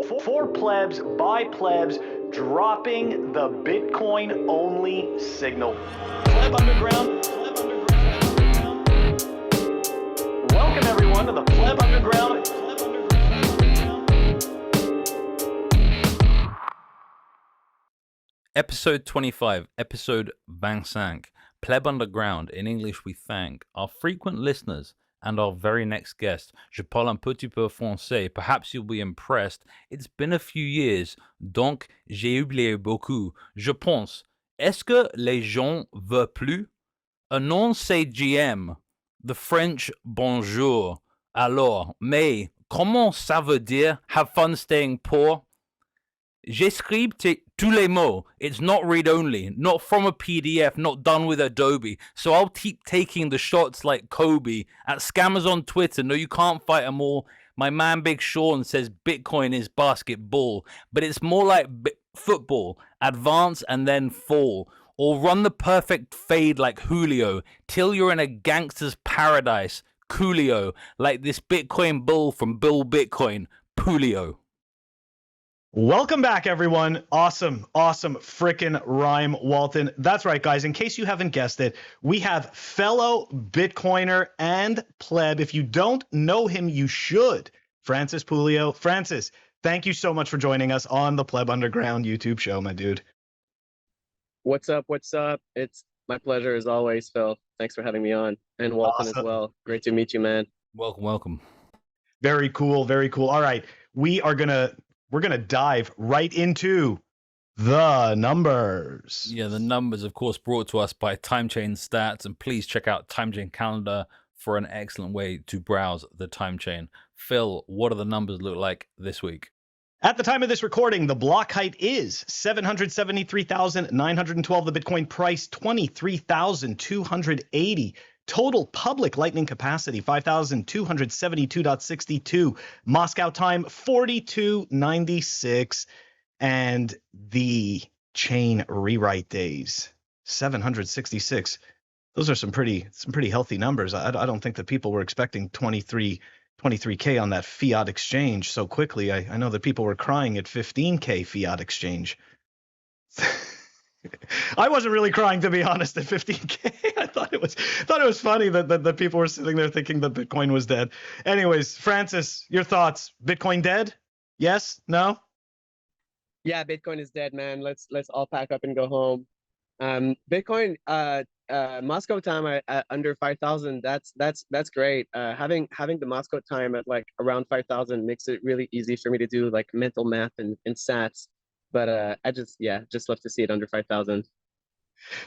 For plebs, by plebs, dropping the Bitcoin only signal. Pleb Underground. Welcome everyone to the Pleb Underground. Episode 25, episode 25, Pleb Underground. In English, we thank our frequent listeners and our very next guest. Je parle un petit peu français. Perhaps you'll be impressed. It's been a few years, donc j'ai oublié beaucoup. Je pense. Est-ce que les gens veulent plus? Un nom c'est GM. The French bonjour. Alors, mais comment ça veut dire have fun staying poor? J'écris tous les mots. It's not read-only, not from a PDF, not done with Adobe. So I'll keep taking the shots like Kobe. At scammers on Twitter, no, you can't fight them all. My man Big Sean says Bitcoin is basketball, but it's more like football. Advance and then fall. Or run the perfect fade like Julio, till you're in a gangster's paradise. Coolio, like this Bitcoin bull from Bill Bitcoin, Pouliot. Welcome back, everyone. Awesome frickin' rhyme, Walton. That's right, guys. In case you haven't guessed it, we have fellow Bitcoiner and pleb. If you don't know him, you should. Francis Pouliot. Francis, thank you so much for joining us on the Pleb Underground YouTube show, my dude. What's up? It's my pleasure as always, Phil. Thanks for having me on. And Walton as well. Great to meet you, man. Welcome. Very cool. All right. We're gonna dive right into the numbers. Yeah, the numbers, of course, brought to us by Timechain Stats, and please check out Timechain Calendar for an excellent way to browse the Timechain. Phil, what do the numbers look like this week? At the time of this recording, the block height is 773,912. The Bitcoin price 23,280. Total public Lightning capacity, 5,272.62. Moscow time, 4296. And the chain rewrite days, 766. Those are some pretty healthy numbers. I don't think that people were expecting 23K on that fiat exchange so quickly. I know that people were crying at 15K fiat exchange. I wasn't really crying, to be honest, at 15K. I thought it was funny that people were sitting there thinking that Bitcoin was dead. Anyways, Francis, your thoughts? Bitcoin dead? Yes? No? Yeah, Bitcoin is dead, man. Let's all pack up and go home. Bitcoin, Moscow time under 5,000. That's great. Having the Moscow time at like around 5,000 makes it really easy for me to do like mental math and stats. But I just love to see it under 5,000.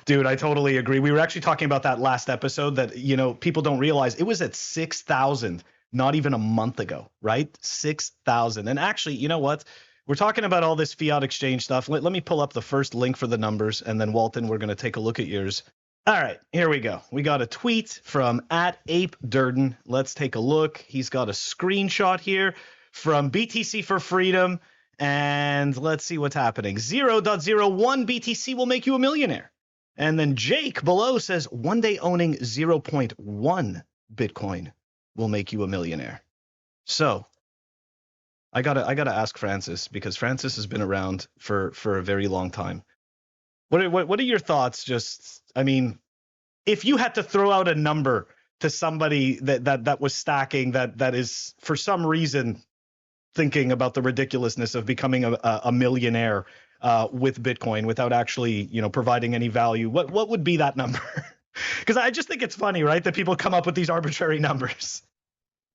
Dude, I totally agree. We were actually talking about that last episode that, people don't realize it was at 6,000 not even a month ago, right? 6,000. And actually, you know what? We're talking about all this fiat exchange stuff. Let me pull up the first link for the numbers, and then Walton, we're going to take a look at yours. All right, here we go. We got a tweet from @ApeDurden. Let's take a look. He's got a screenshot here from BTC for Freedom. And let's see what's happening. 0.01 BTC will make you a millionaire. And then Jake below says one day owning 0.1 Bitcoin will make you a millionaire. So I gotta ask Francis, because Francis has been around for a very long time. What are your thoughts? Just, I mean, if you had to throw out a number to somebody that was stacking, that is for some reason thinking about the ridiculousness of becoming a millionaire with Bitcoin without actually, providing any value, what would be that number? Because I just think it's funny, right, that people come up with these arbitrary numbers.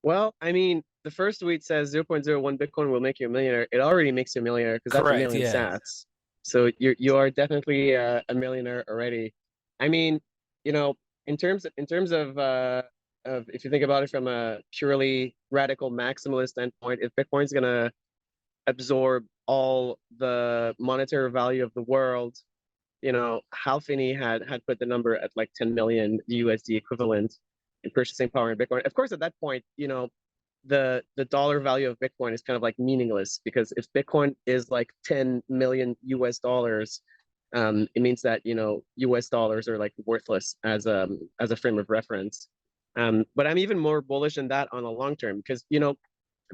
Well, I mean, the first tweet says 0.01 Bitcoin will make you a millionaire. It already makes you a millionaire because that's a million sats. So you are definitely a millionaire already. I mean, in terms of if you think about it from a purely radical maximalist standpoint, if Bitcoin's gonna absorb all the monetary value of the world, Hal Finney had put the number at like 10 million USD equivalent in purchasing power in Bitcoin. Of course, at that point, the dollar value of Bitcoin is kind of like meaningless, because if Bitcoin is like 10 million US dollars, it means that US dollars are like worthless as a frame of reference. But I'm even more bullish than that on a long term, because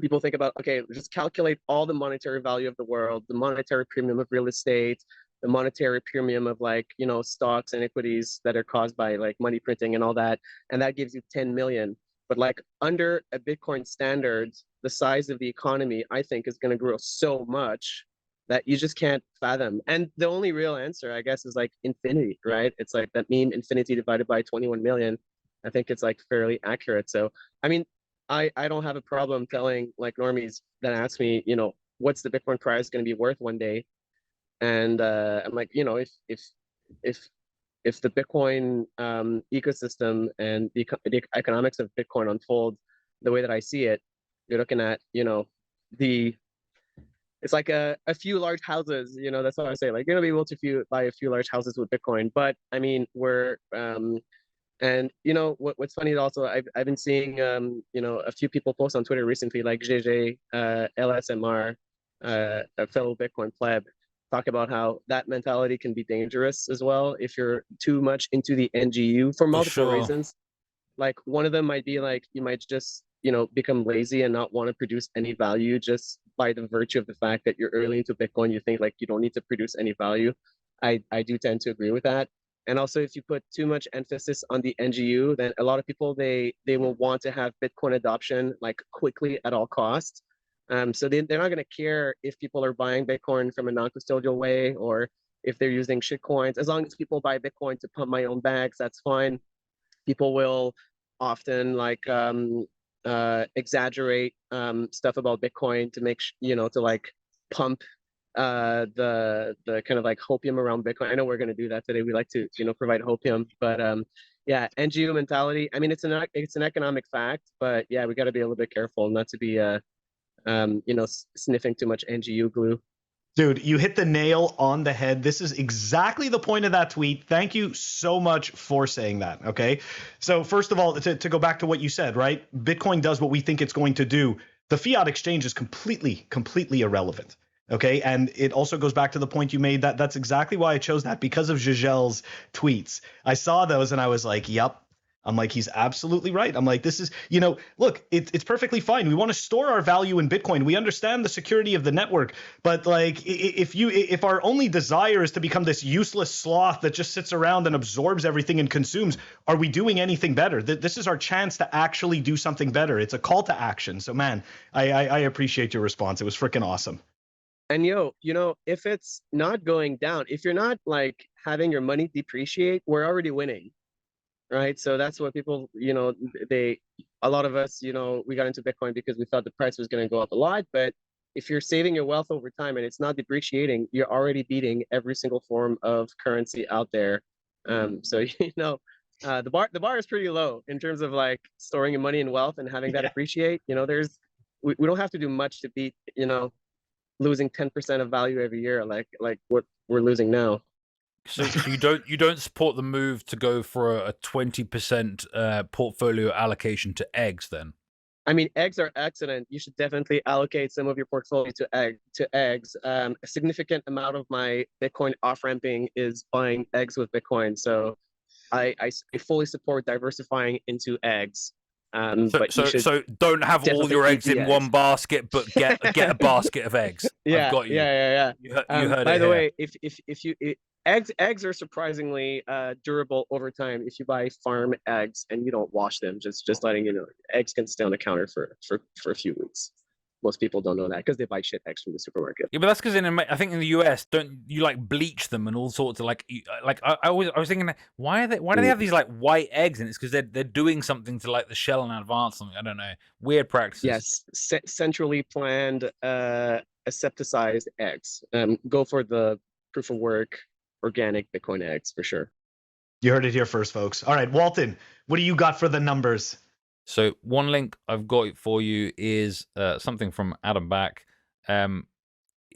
people think about, okay, just calculate all the monetary value of the world, the monetary premium of real estate, the monetary premium of like, you know, stocks and equities that are caused by like money printing and all that. And that gives you 10 million. But like under a Bitcoin standard, the size of the economy, I think, is going to grow so much that you just can't fathom. And the only real answer, I guess, is like infinity, right? It's like that meme, infinity divided by 21 million. I think it's like fairly accurate. So, I mean, I don't have a problem telling like normies that ask me, you know, what's the Bitcoin price going to be worth one day? And I'm like, you know, if the Bitcoin ecosystem and the economics of Bitcoin unfold the way that I see it, you're looking at, you know, it's like a few large houses, you know, that's what I say. Like, you're gonna be able to buy a few large houses with Bitcoin. But I mean, and you know what's funny is also I've been seeing you know, a few people post on Twitter recently, like JJ, LSMR, a fellow Bitcoin pleb, talk about how that mentality can be dangerous as well if you're too much into the NGU for multiple reasons. Like one of them might be like you might just, you know, become lazy and not want to produce any value just by the virtue of the fact that you're early into Bitcoin. You think like you don't need to produce any value. I do tend to agree with that. And also, if you put too much emphasis on the NGU, then a lot of people they will want to have Bitcoin adoption like quickly at all costs. So they're not going to care if people are buying Bitcoin from a non-custodial way or if they're using shitcoins. As long as people buy Bitcoin to pump my own bags, that's fine. People will often like exaggerate stuff about Bitcoin to make you know, to like pump the kind of like hopium around Bitcoin. I know we're going to do that today. We like to, you know, provide hopium, but yeah, NGO mentality. I mean, it's an economic fact, but yeah, we got to be a little bit careful not to be you know, sniffing too much NGU glue. Dude, you hit the nail on the head. This is exactly the point of that tweet. Thank you so much for saying that. Okay. So first of all, to go back to what you said, right? Bitcoin does what we think it's going to do. The fiat exchange is completely irrelevant. Okay. And it also goes back to the point you made that's exactly why I chose that, because of Gigel's tweets. I saw those and I was like, yep. I'm like, he's absolutely right. I'm like, this is, you know, look, it's perfectly fine. We want to store our value in Bitcoin. We understand the security of the network. But like, if our only desire is to become this useless sloth that just sits around and absorbs everything and consumes, are we doing anything better? This is our chance to actually do something better. It's a call to action. So man, I appreciate your response. It was freaking awesome. And yo, you know, if it's not going down, if you're not like having your money depreciate, we're already winning. Right. So that's what people, you know, a lot of us, you know, we got into Bitcoin because we thought the price was going to go up a lot. But if you're saving your wealth over time and it's not depreciating, you're already beating every single form of currency out there. So, you know, the bar is pretty low in terms of like storing your money and wealth and having that appreciate. You know, we don't have to do much to beat, you know, losing 10% of value every year, like what we're losing now. So you don't support the move to go for a 20% portfolio allocation to eggs then? I mean, eggs are excellent. You should definitely allocate some of your portfolio to eggs. A significant amount of my Bitcoin off-ramping is buying eggs with Bitcoin. So I fully support diversifying into eggs. So don't have all your eggs in one basket, but get a basket of eggs. Yeah, I've got you. Yeah. You heard by it the here. way, if eggs are surprisingly durable over time if you buy farm eggs and you don't wash them. Just letting you know, eggs can stay on the counter for a few weeks. Most people don't know that because they buy shit eggs from the supermarket. Yeah, but that's because I think in the US, don't you like bleach them and all sorts of like I was thinking, why do they have these like white eggs? And it's because they're doing something to like the shell in advance. Something, I don't know, weird practices. Yes, centrally planned asepticized eggs. Go for the proof of work organic Bitcoin eggs for sure. You heard it here first, folks. All right, Walton, what do you got for the numbers? So one link I've got for you is something from Adam Back.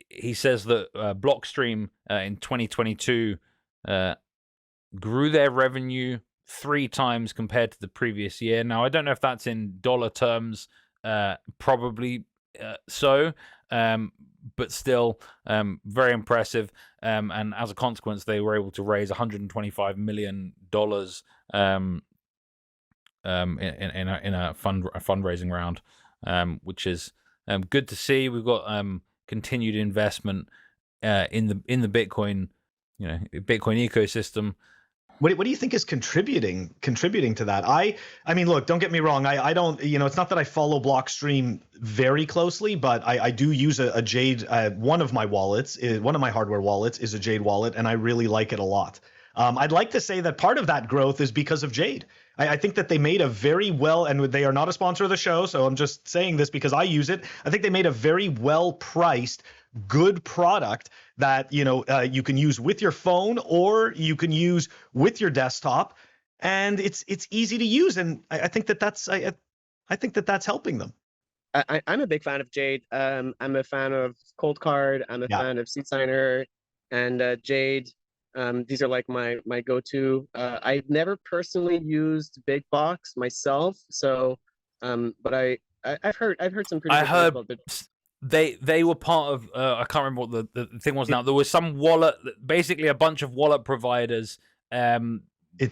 He says that Blockstream in 2022 grew their revenue 3 times compared to the previous year. Now, I don't know if that's in dollar terms, probably so, but still very impressive. And as a consequence, they were able to raise $125 million in a fundraising round, which is Good to see. We've got continued investment in the Bitcoin, Bitcoin ecosystem. What do you think is contributing to that? I mean, look, don't get me wrong. I don't, it's not that I follow Blockstream very closely, but I do use a Jade. One of my hardware wallets is a Jade wallet, and I really like it a lot. I'd like to say that part of that growth is because of Jade. I think that they made a very well, and they are not a sponsor of the show, so I'm just saying this because I use it. I think they made a very well priced, good product that you can use with your phone or you can use with your desktop, and it's easy to use, and I think that's helping them. I'm a big fan of Jade. I'm a fan of Cold Card. I'm a fan of Seed Signer and Jade. These are like my go-to. I've never personally used Big Box myself, so but I've heard some pretty good things about they were part of I can't remember what the thing was now. There was some wallet, basically a bunch of wallet providers it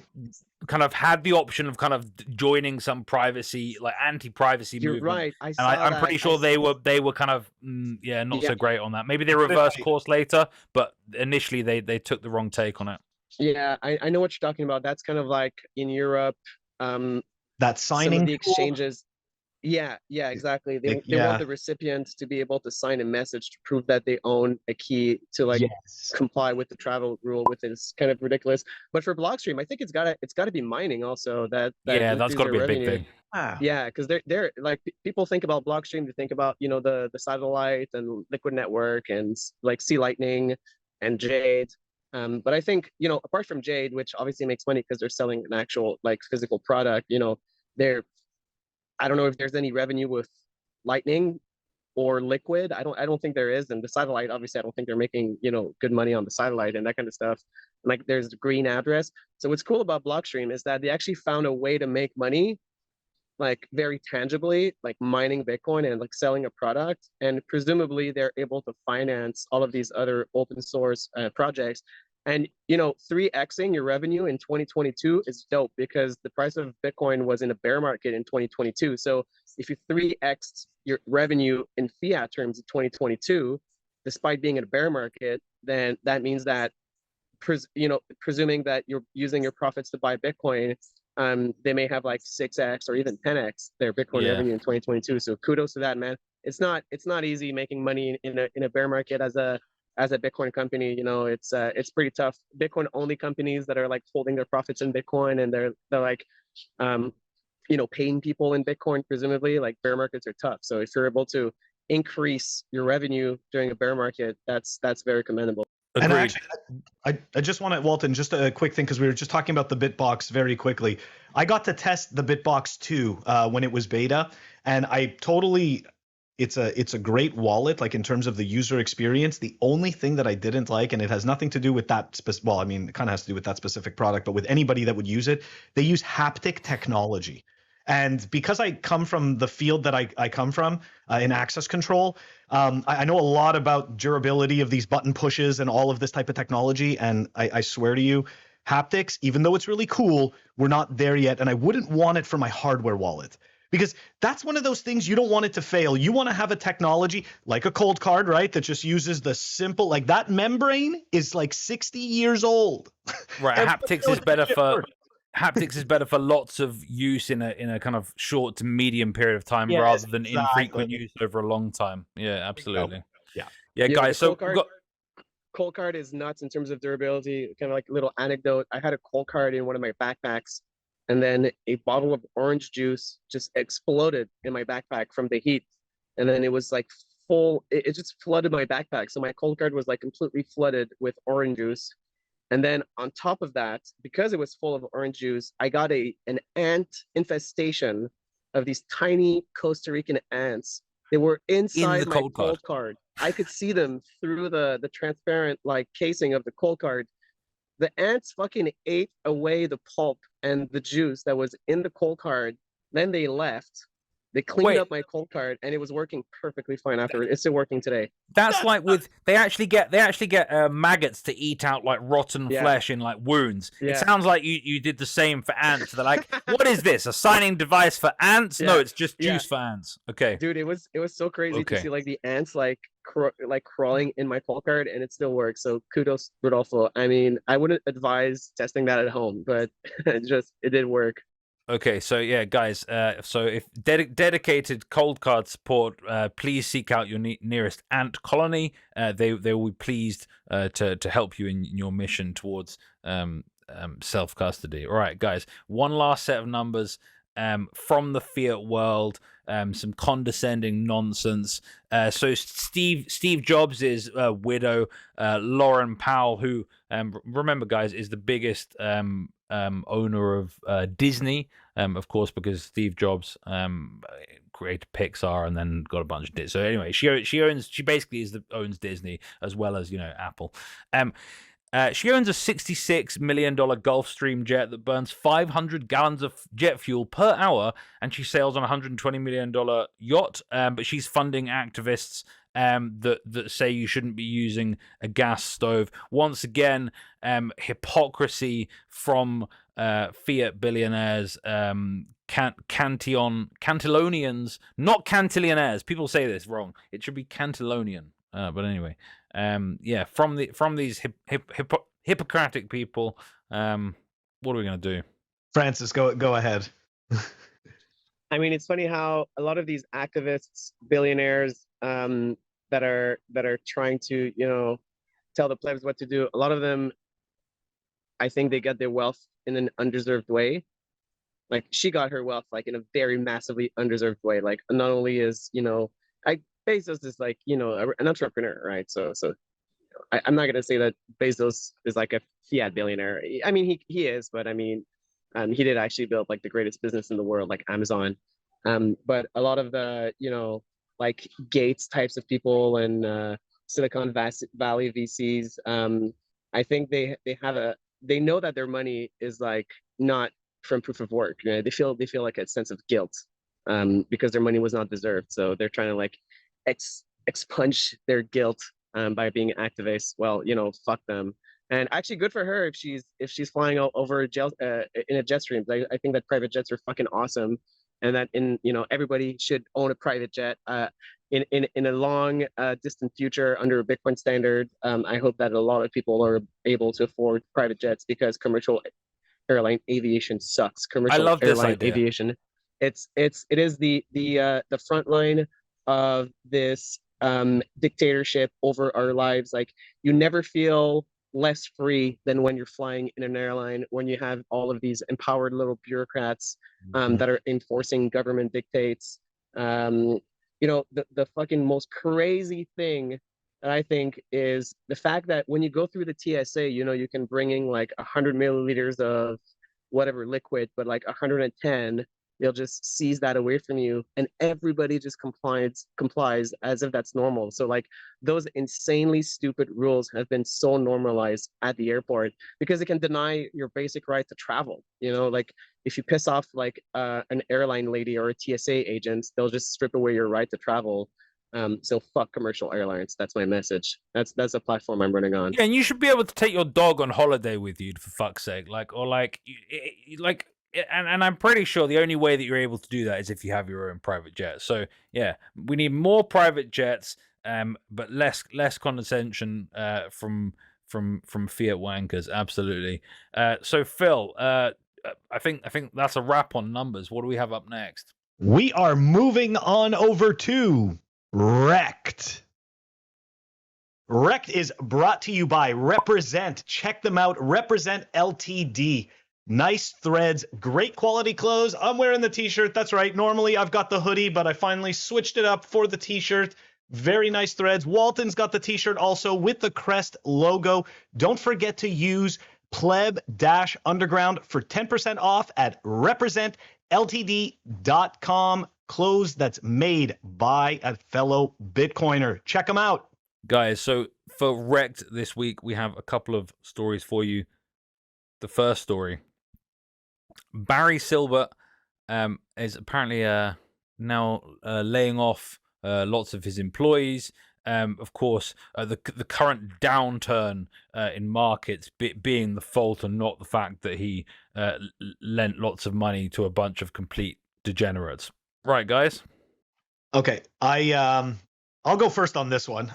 kind of had the option of kind of joining some privacy, like anti-privacy movement. You're right. I'm pretty sure they were kind of not so great on that. Maybe they reversed course later, but initially they took the wrong take on it. Yeah, I know what you're talking about. That's kind of like in Europe. That signing some of the exchanges. Yeah, exactly. They want the recipient to be able to sign a message to prove that they own a key to comply with the travel rule, which is kind of ridiculous. But for Blockstream, I think it's gotta be mining also. That's got to be a big thing. Yeah, because they're like, people think about Blockstream, they think about the satellite and Liquid Network and like Sea Lightning and Jade. But I think apart from Jade, which obviously makes money because they're selling an actual like physical product, I don't know if there's any revenue with Lightning or Liquid. I don't think there is. And the satellite, obviously, I don't think they're making good money on the satellite and that kind of stuff. Like there's the green address. So what's cool about Blockstream is that they actually found a way to make money, like very tangibly, like mining Bitcoin and like selling a product. And presumably they're able to finance all of these other open source projects. And 3xing your revenue in 2022 is dope because the price of Bitcoin was in a bear market in 2022. So if you 3x your revenue in fiat terms in 2022, despite being in a bear market, then that means that presuming that you're using your profits to buy Bitcoin, they may have like 6x or even 10x their Bitcoin revenue in 2022. So kudos to that, man. It's not easy making money in a bear market as a Bitcoin company. It's pretty tough. Bitcoin only companies that are like holding their profits in Bitcoin and they're like paying people in Bitcoin, presumably, like bear markets are tough. So if you're able to increase your revenue during a bear market, that's very commendable. Agreed. And actually, I just want to, Walton, just a quick thing, because we were just talking about the Bitbox very quickly. I got to test the Bitbox 2 when it was beta, and it's a great wallet, like in terms of the user experience. The only thing that I didn't like, and it has nothing to do with that, it kind of has to do with that specific product, but with anybody that would use it, they use haptic technology. And because I come from the field that I come from in access control, I know a lot about durability of these button pushes and all of this type of technology. And I swear to you, haptics, even though it's really cool, we're not there yet. And I wouldn't want it for my hardware wallet, because that's one of those things you don't want it to fail. You want to have a technology like a cold card, right, that just uses the simple, like that membrane is like 60 years old. Right, haptics is better for lots of use in a kind of short to medium period of time, rather than infrequent use over a long time. Yeah, absolutely. Yeah, guys. So cold card is nuts in terms of durability. Kind of like a little anecdote. I had a cold card in one of my backpacks, and then a bottle of orange juice just exploded in my backpack from the heat, and then it was like full. It just flooded my backpack. So my cold card was like completely flooded with orange juice. And then on top of that, because it was full of orange juice, I got an ant infestation of these tiny Costa Rican ants. They were inside my cold card. I could see them through the transparent like casing of the cold card. The ants fucking ate away the pulp and the juice that was in the cold card. Then they left. They cleaned up my cold card, and it was working perfectly fine afterwards. It's still working today. That's like with they actually get maggots to eat out like rotten flesh in like wounds. It sounds like you did the same for ants. They're like, what is this? A signing device for ants? No, it's just juice for ants. Okay, dude, it was so crazy to see like the ants like crawling in my cold card, and it still works. So kudos, Rodolfo. I mean, I wouldn't advise testing that at home, but it did work. Okay, so yeah, guys. So if dedicated cold card support, please seek out your nearest ant colony. They will be pleased to help you in your mission towards self custody. All right, guys. One last set of numbers from the fiat world. Some condescending nonsense. So Steve Jobs' widow, Lauren Powell, who remember, guys, is the biggest owner of Disney, of course, because Steve Jobs created Pixar and then got a bunch of So anyway, she basically owns Disney as well as Apple. She owns a $66 million Gulfstream jet that burns 500 gallons of jet fuel per hour, and she sails on a $120 million yacht. But she's funding activists that say you shouldn't be using a gas stove. Once again, hypocrisy from fiat billionaires, Cantillonians, not Cantillionaires. People say this wrong. It should be Cantillonian. But anyway, from these Hippocratic people, what are we gonna do? Francis, go ahead. I mean, it's funny how a lot of these activists, billionaires, that are trying to tell the plebs what to do. A lot of them, I think, they get their wealth in an undeserved way. Like, she got her wealth like in a very massively undeserved way. Like, not only is Bezos is like an entrepreneur, right? So I'm not gonna say that Bezos is like a fiat billionaire. I mean, he is, but I mean, he did actually build like the greatest business in the world, like Amazon. But a lot of the like Gates types of people and Silicon Valley VCs, I think they know that their money is like not from proof of work. They feel like a sense of guilt because their money was not deserved. So they're trying to like expunge their guilt by being activists. Well, fuck them. And actually, good for her if she's flying over in a jet stream. I think that private jets are fucking awesome, and that everybody should own a private jet. In a long distant future under a Bitcoin standard, I hope that a lot of people are able to afford private jets because commercial airline aviation sucks. Commercial airline aviation, it is the front line of this dictatorship over our lives. Like, you never feel less free than when you're flying in an airline, when you have all of these empowered little bureaucrats that are enforcing government dictates. The fucking most crazy thing that I think is the fact that when you go through the TSA, you can bring in like 100 milliliters of whatever liquid, but like 110, they'll just seize that away from you, and everybody just complies as if that's normal. So like, those insanely stupid rules have been so normalized at the airport because it can deny your basic right to travel. Like, if you piss off like an airline lady or a TSA agent, they'll just strip away your right to travel. So fuck commercial airlines. That's my message. That's a platform I'm running on. Yeah, and you should be able to take your dog on holiday with you, for fuck's sake. And I'm pretty sure the only way that you're able to do that is if you have your own private jet. So yeah, we need more private jets, but less condescension from fiat wankers. Absolutely. So Phil, I think that's a wrap on numbers. What do we have up next? We are moving on over to REKT. REKT is brought to you by Represent. Check them out. Represent Ltd. Nice threads, great quality clothes. I'm wearing the t-shirt. That's right. Normally I've got the hoodie, but I finally switched it up for the t-shirt. Very nice threads. Walton's got the t-shirt also with the crest logo. Don't forget to use pleb-underground for 10% off at representltd.com. Clothes that's made by a fellow Bitcoiner. Check them out. Guys, so for REKT this week, we have a couple of stories for you. The first story. Barry Silbert is apparently now laying off lots of his employees. Of course, the current downturn in markets being the fault and not the fact that he lent lots of money to a bunch of complete degenerates. Right, guys? Okay, I'll go first on this one.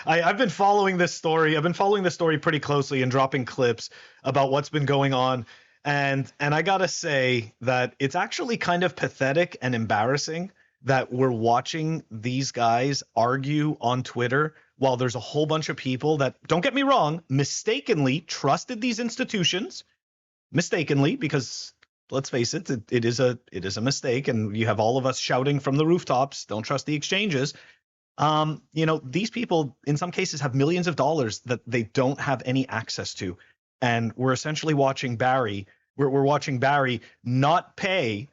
I've been following this story. I've been following this story pretty closely and dropping clips about what's been going on. And I gotta say that it's actually kind of pathetic and embarrassing that we're watching these guys argue on Twitter while there's a whole bunch of people that, don't get me wrong, mistakenly trusted these institutions, mistakenly, because let's face it, it is a mistake, and you have all of us shouting from the rooftops, don't trust the exchanges. These people in some cases have millions of dollars that they don't have any access to, and we're essentially watching Barry. We're watching Barry not pay.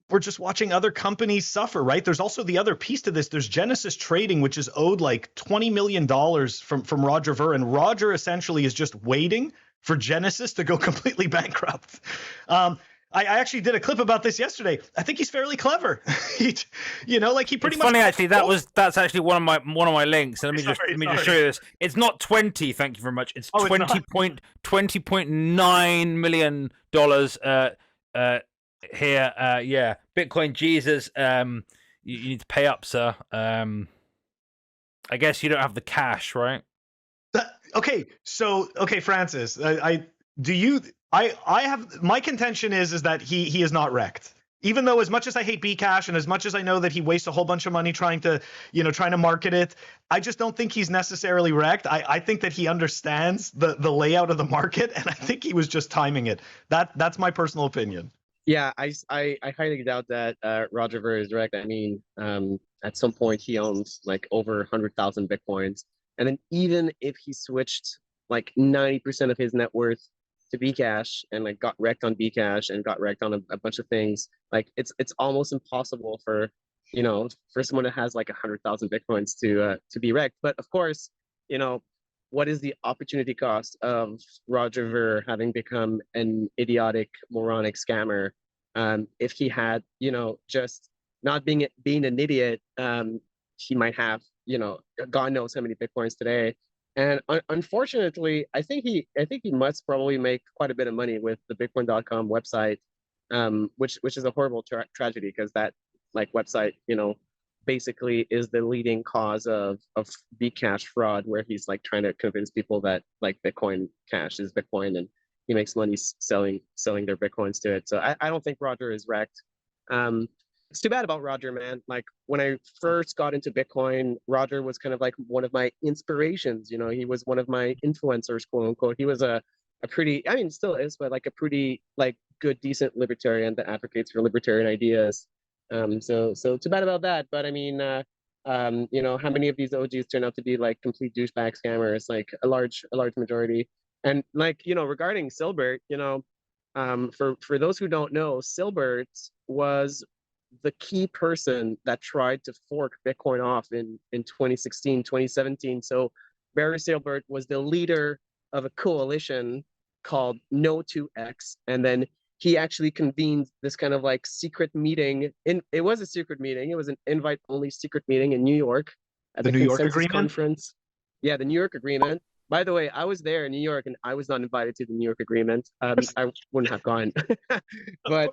We're just watching other companies suffer, right? There's also the other piece to this. There's Genesis Trading, which is owed like $20 million from Roger Ver, and Roger essentially is just waiting for Genesis to go completely bankrupt. I actually did a clip about this yesterday. I think he's fairly clever. he pretty it's much. Funny actually. That's actually one of my links. And let me just show you this. It's not 20. Thank you very much. It's $20.9 million. Here. Yeah, Bitcoin Jesus. You need to pay up, sir. I guess you don't have the cash, right? Okay, Francis. I have, my contention is that he is not REKT. Even though, as much as I hate Bcash and as much as I know that he wastes a whole bunch of money trying to market it, I just don't think he's necessarily REKT. I think that he understands the layout of the market, and I think he was just timing it. That's my personal opinion. Yeah, I highly doubt that Roger Ver is REKT. I mean, at some point he owns like over 100,000 Bitcoins, and then even if he switched like 90% of his net worth to Bcash and like got REKT on Bcash and got REKT on a bunch of things, like it's almost impossible for someone that has like 100,000 Bitcoins to be REKT. But of course, what is the opportunity cost of Roger Ver having become an idiotic, moronic scammer? If he had, just not being an idiot, he might have, God knows how many Bitcoins today. And unfortunately, I think he must probably make quite a bit of money with the Bitcoin.com website, which is a horrible tragedy, because that like website, basically is the leading cause of Bcash fraud, where he's like trying to convince people that like Bitcoin Cash is Bitcoin, and he makes money selling their Bitcoins to it. So I don't think Roger is REKT. It's too bad about Roger, man. Like when I first got into Bitcoin, Roger was kind of like one of my inspirations. He was one of my influencers, quote unquote. He was a pretty, I mean, still is, but like a pretty like good, decent libertarian that advocates for libertarian ideas. So too bad about that. But I mean, how many of these OGs turn out to be like complete douchebag scammers? Like a large majority. And like, regarding Silbert, for those who don't know, Silbert was the key person that tried to fork Bitcoin off in 2016, 2017. So Barry Silbert was the leader of a coalition called No2X, and then he actually convened this kind of like secret meeting. It was a secret meeting. It was an invite-only secret meeting in New York at the New York Consensus Agreement Conference. Yeah, the New York Agreement. By the way, I was there in New York, and I was not invited to the New York Agreement. I wouldn't have gone. But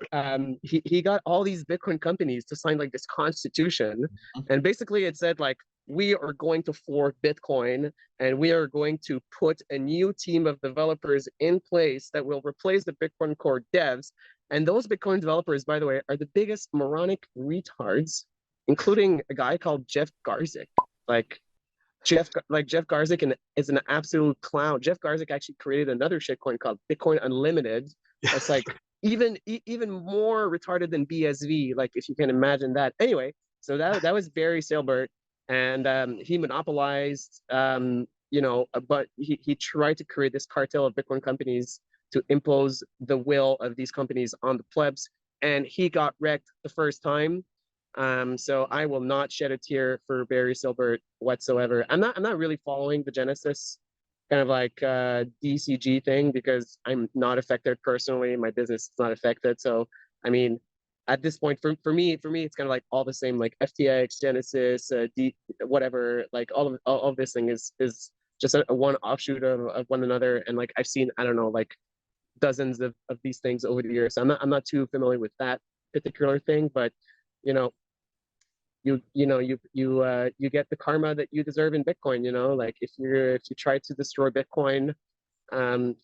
he got all these Bitcoin companies to sign like this constitution, and basically it said like, we are going to fork Bitcoin, and we are going to put a new team of developers in place that will replace the Bitcoin core devs. And those Bitcoin developers, by the way, are the biggest moronic retards, including a guy called Jeff Garzik. Jeff Garzik is an absolute clown. Jeff Garzik actually created another shitcoin called Bitcoin Unlimited. That's like even more retarded than BSV, like if you can imagine that. Anyway, so that was Barry Silbert. And he monopolized, but he tried to create this cartel of Bitcoin companies to impose the will of these companies on the plebs. And he got REKT the first time. So I will not shed a tear for Barry Silbert whatsoever. I'm not really following the Genesis kind of like DCG thing, because I'm not affected personally. My business is not affected. So, I mean, at this point, for me, it's kind of like all the same, like FTX, Genesis, whatever, like all of this thing is just a one offshoot of one another. And like I've seen, I don't know, like dozens of these things over the years. So I'm not too familiar with that particular thing, but you know, you get the karma that you deserve in Bitcoin. You know, like if you try to destroy Bitcoin,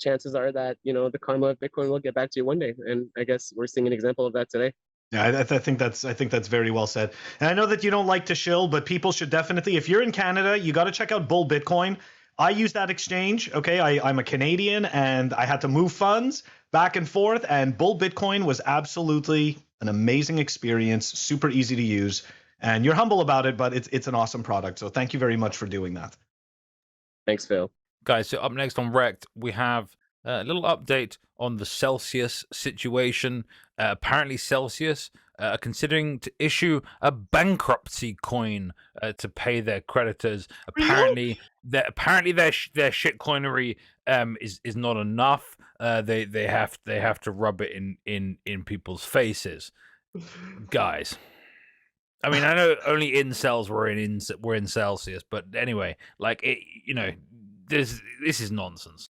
chances are that the karma of Bitcoin will get back to you one day. And I guess we're seeing an example of that today. Yeah, I think that's very well said. And I know that you don't like to shill, but people should definitely, if you're in Canada, you got to check out Bull Bitcoin. I use that exchange. Okay, I'm a Canadian, and I had to move funds back and forth, and Bull Bitcoin was absolutely an amazing experience, super easy to use, and you're humble about it, but it's an awesome product. So thank you very much for doing that. Thanks, Phil. Guys, so up next on REKT, we have a little update on the Celsius situation. Apparently, Celsius are considering to issue a bankruptcy coin to pay their creditors. Apparently, their shitcoinery is not enough. They have to rub it in people's faces, guys. I mean, I know only incels were in Celsius, but anyway, like it, this is nonsense.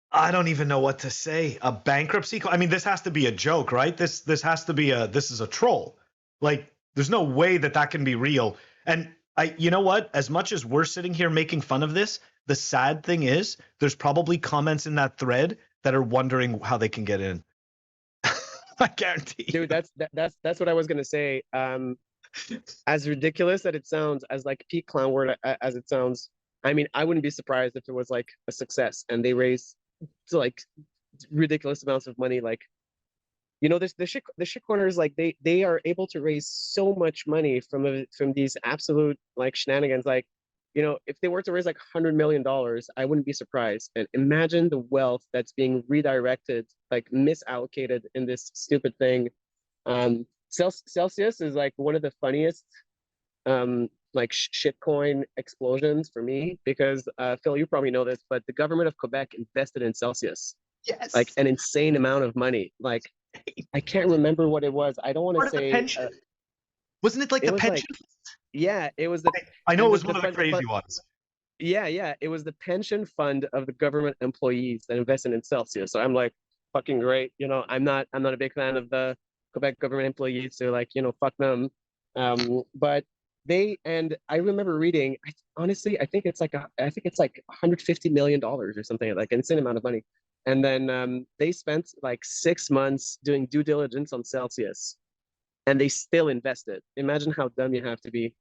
I don't even know what to say. A bankruptcy? I mean, this has to be a joke, right? This has to be this is a troll. Like, there's no way that can be real. And you know what? As much as we're sitting here making fun of this, the sad thing is there's probably comments in that thread that are wondering how they can get in. I guarantee. Dude, that's what I was gonna say. As ridiculous as it sounds, as like peak clown word as it sounds, I mean, I wouldn't be surprised if it was like a success and they raised like ridiculous amounts of money. Like, the shit corners, like they are able to raise so much money from these absolute like shenanigans. Like, if they were to raise like $100 million, I wouldn't be surprised. And imagine the wealth that's being redirected, like misallocated in this stupid thing. Celsius is like one of the funniest like shitcoin explosions for me, because Phil, you probably know this, but the government of Quebec invested in Celsius. Yes. Like an insane amount of money. Like I can't remember what it was. I don't want to say wasn't it like the pension? Yeah, it was the I know it was one of the crazy ones. Yeah, it was the pension fund of the government employees that invested in Celsius. So I'm like, fucking great. I'm not a big fan of the Quebec government employees, so like, fuck them. But and I remember reading, honestly, I think it's like $150 million or something, like an insane amount of money. And then they spent like 6 months doing due diligence on Celsius, and they still invested. Imagine how dumb you have to be.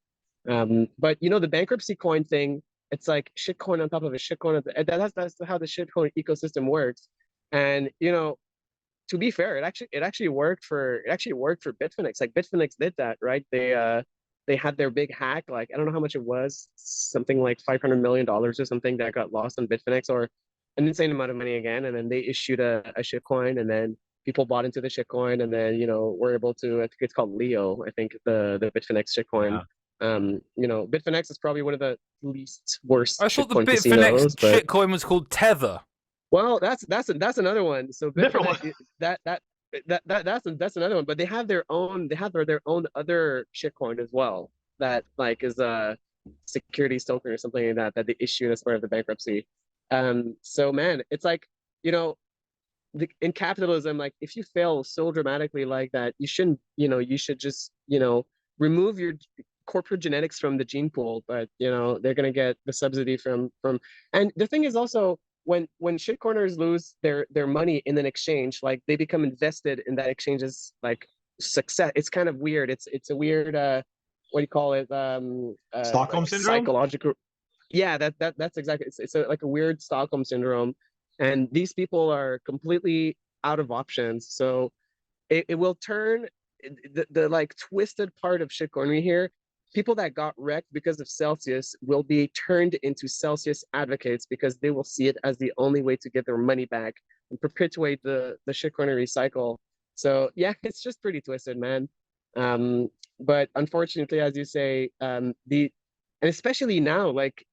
But the bankruptcy coin thing, it's like shitcoin on top of a shitcoin. That's how the shitcoin ecosystem works. And to be fair, it actually worked for Bitfinex. Like Bitfinex did that, right? They had their big hack. Like, I don't know how much it was, something like $500 million or something that got lost on Bitfinex, or an insane amount of money again. And then they issued a shitcoin, and then people bought into the shitcoin, and then were able to, I think it's called Leo, I think, the Bitfinex shitcoin. Yeah. Bitfinex is probably one of the least worst. I thought the Bitfinex shitcoin was called Tether. Well, that's another one. So Bitfinex, that's another one. But they have their own other shitcoin as well, that like is a securities token or something like that they issued as part of the bankruptcy. So man, it's like, in capitalism, like if you fail so dramatically like that, you shouldn't, you should just, remove your corporate genetics from the gene pool. But they're gonna get the subsidy from. And the thing is also, when shitcoiners lose their money in an exchange, like they become invested in that exchange's like success. It's kind of weird. It's a weird what do you call it? Stockholm like syndrome. Psychological. Yeah, that's exactly. It's like a weird Stockholm syndrome, and these people are completely out of options. So it will turn the like twisted part of shitcoinery here. People that got wrecked because of Celsius will be turned into Celsius advocates, because they will see it as the only way to get their money back and perpetuate the shitcoinery cycle. So yeah, it's just pretty twisted, man. But unfortunately, as you say, and especially now, like,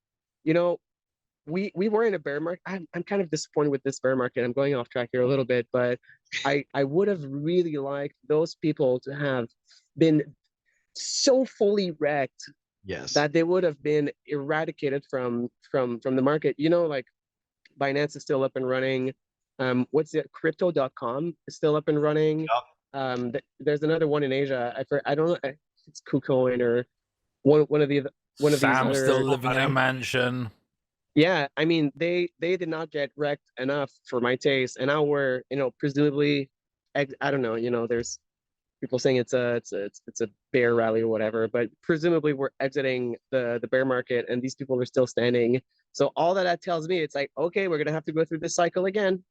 we were in a bear market. I'm kind of disappointed with this bear market. I'm going off track here a little bit, but I would have really liked those people to have been so fully wrecked Yes. that they would have been eradicated from the market. You know, like Binance is still up and running. What's it? Crypto.com is still up and running. There's another one in Asia. I don't know. It's KuCoin or one of these Sam's other. still living in a mansion. Yeah, I mean they did not get wrecked enough for my taste, and now we're, you know, presumably, I don't know, you know, there's people saying it's a bear rally or whatever, but presumably we're exiting the bear market, and these people are still standing. So all that tells me, it's like, okay, we're gonna have to go through this cycle again.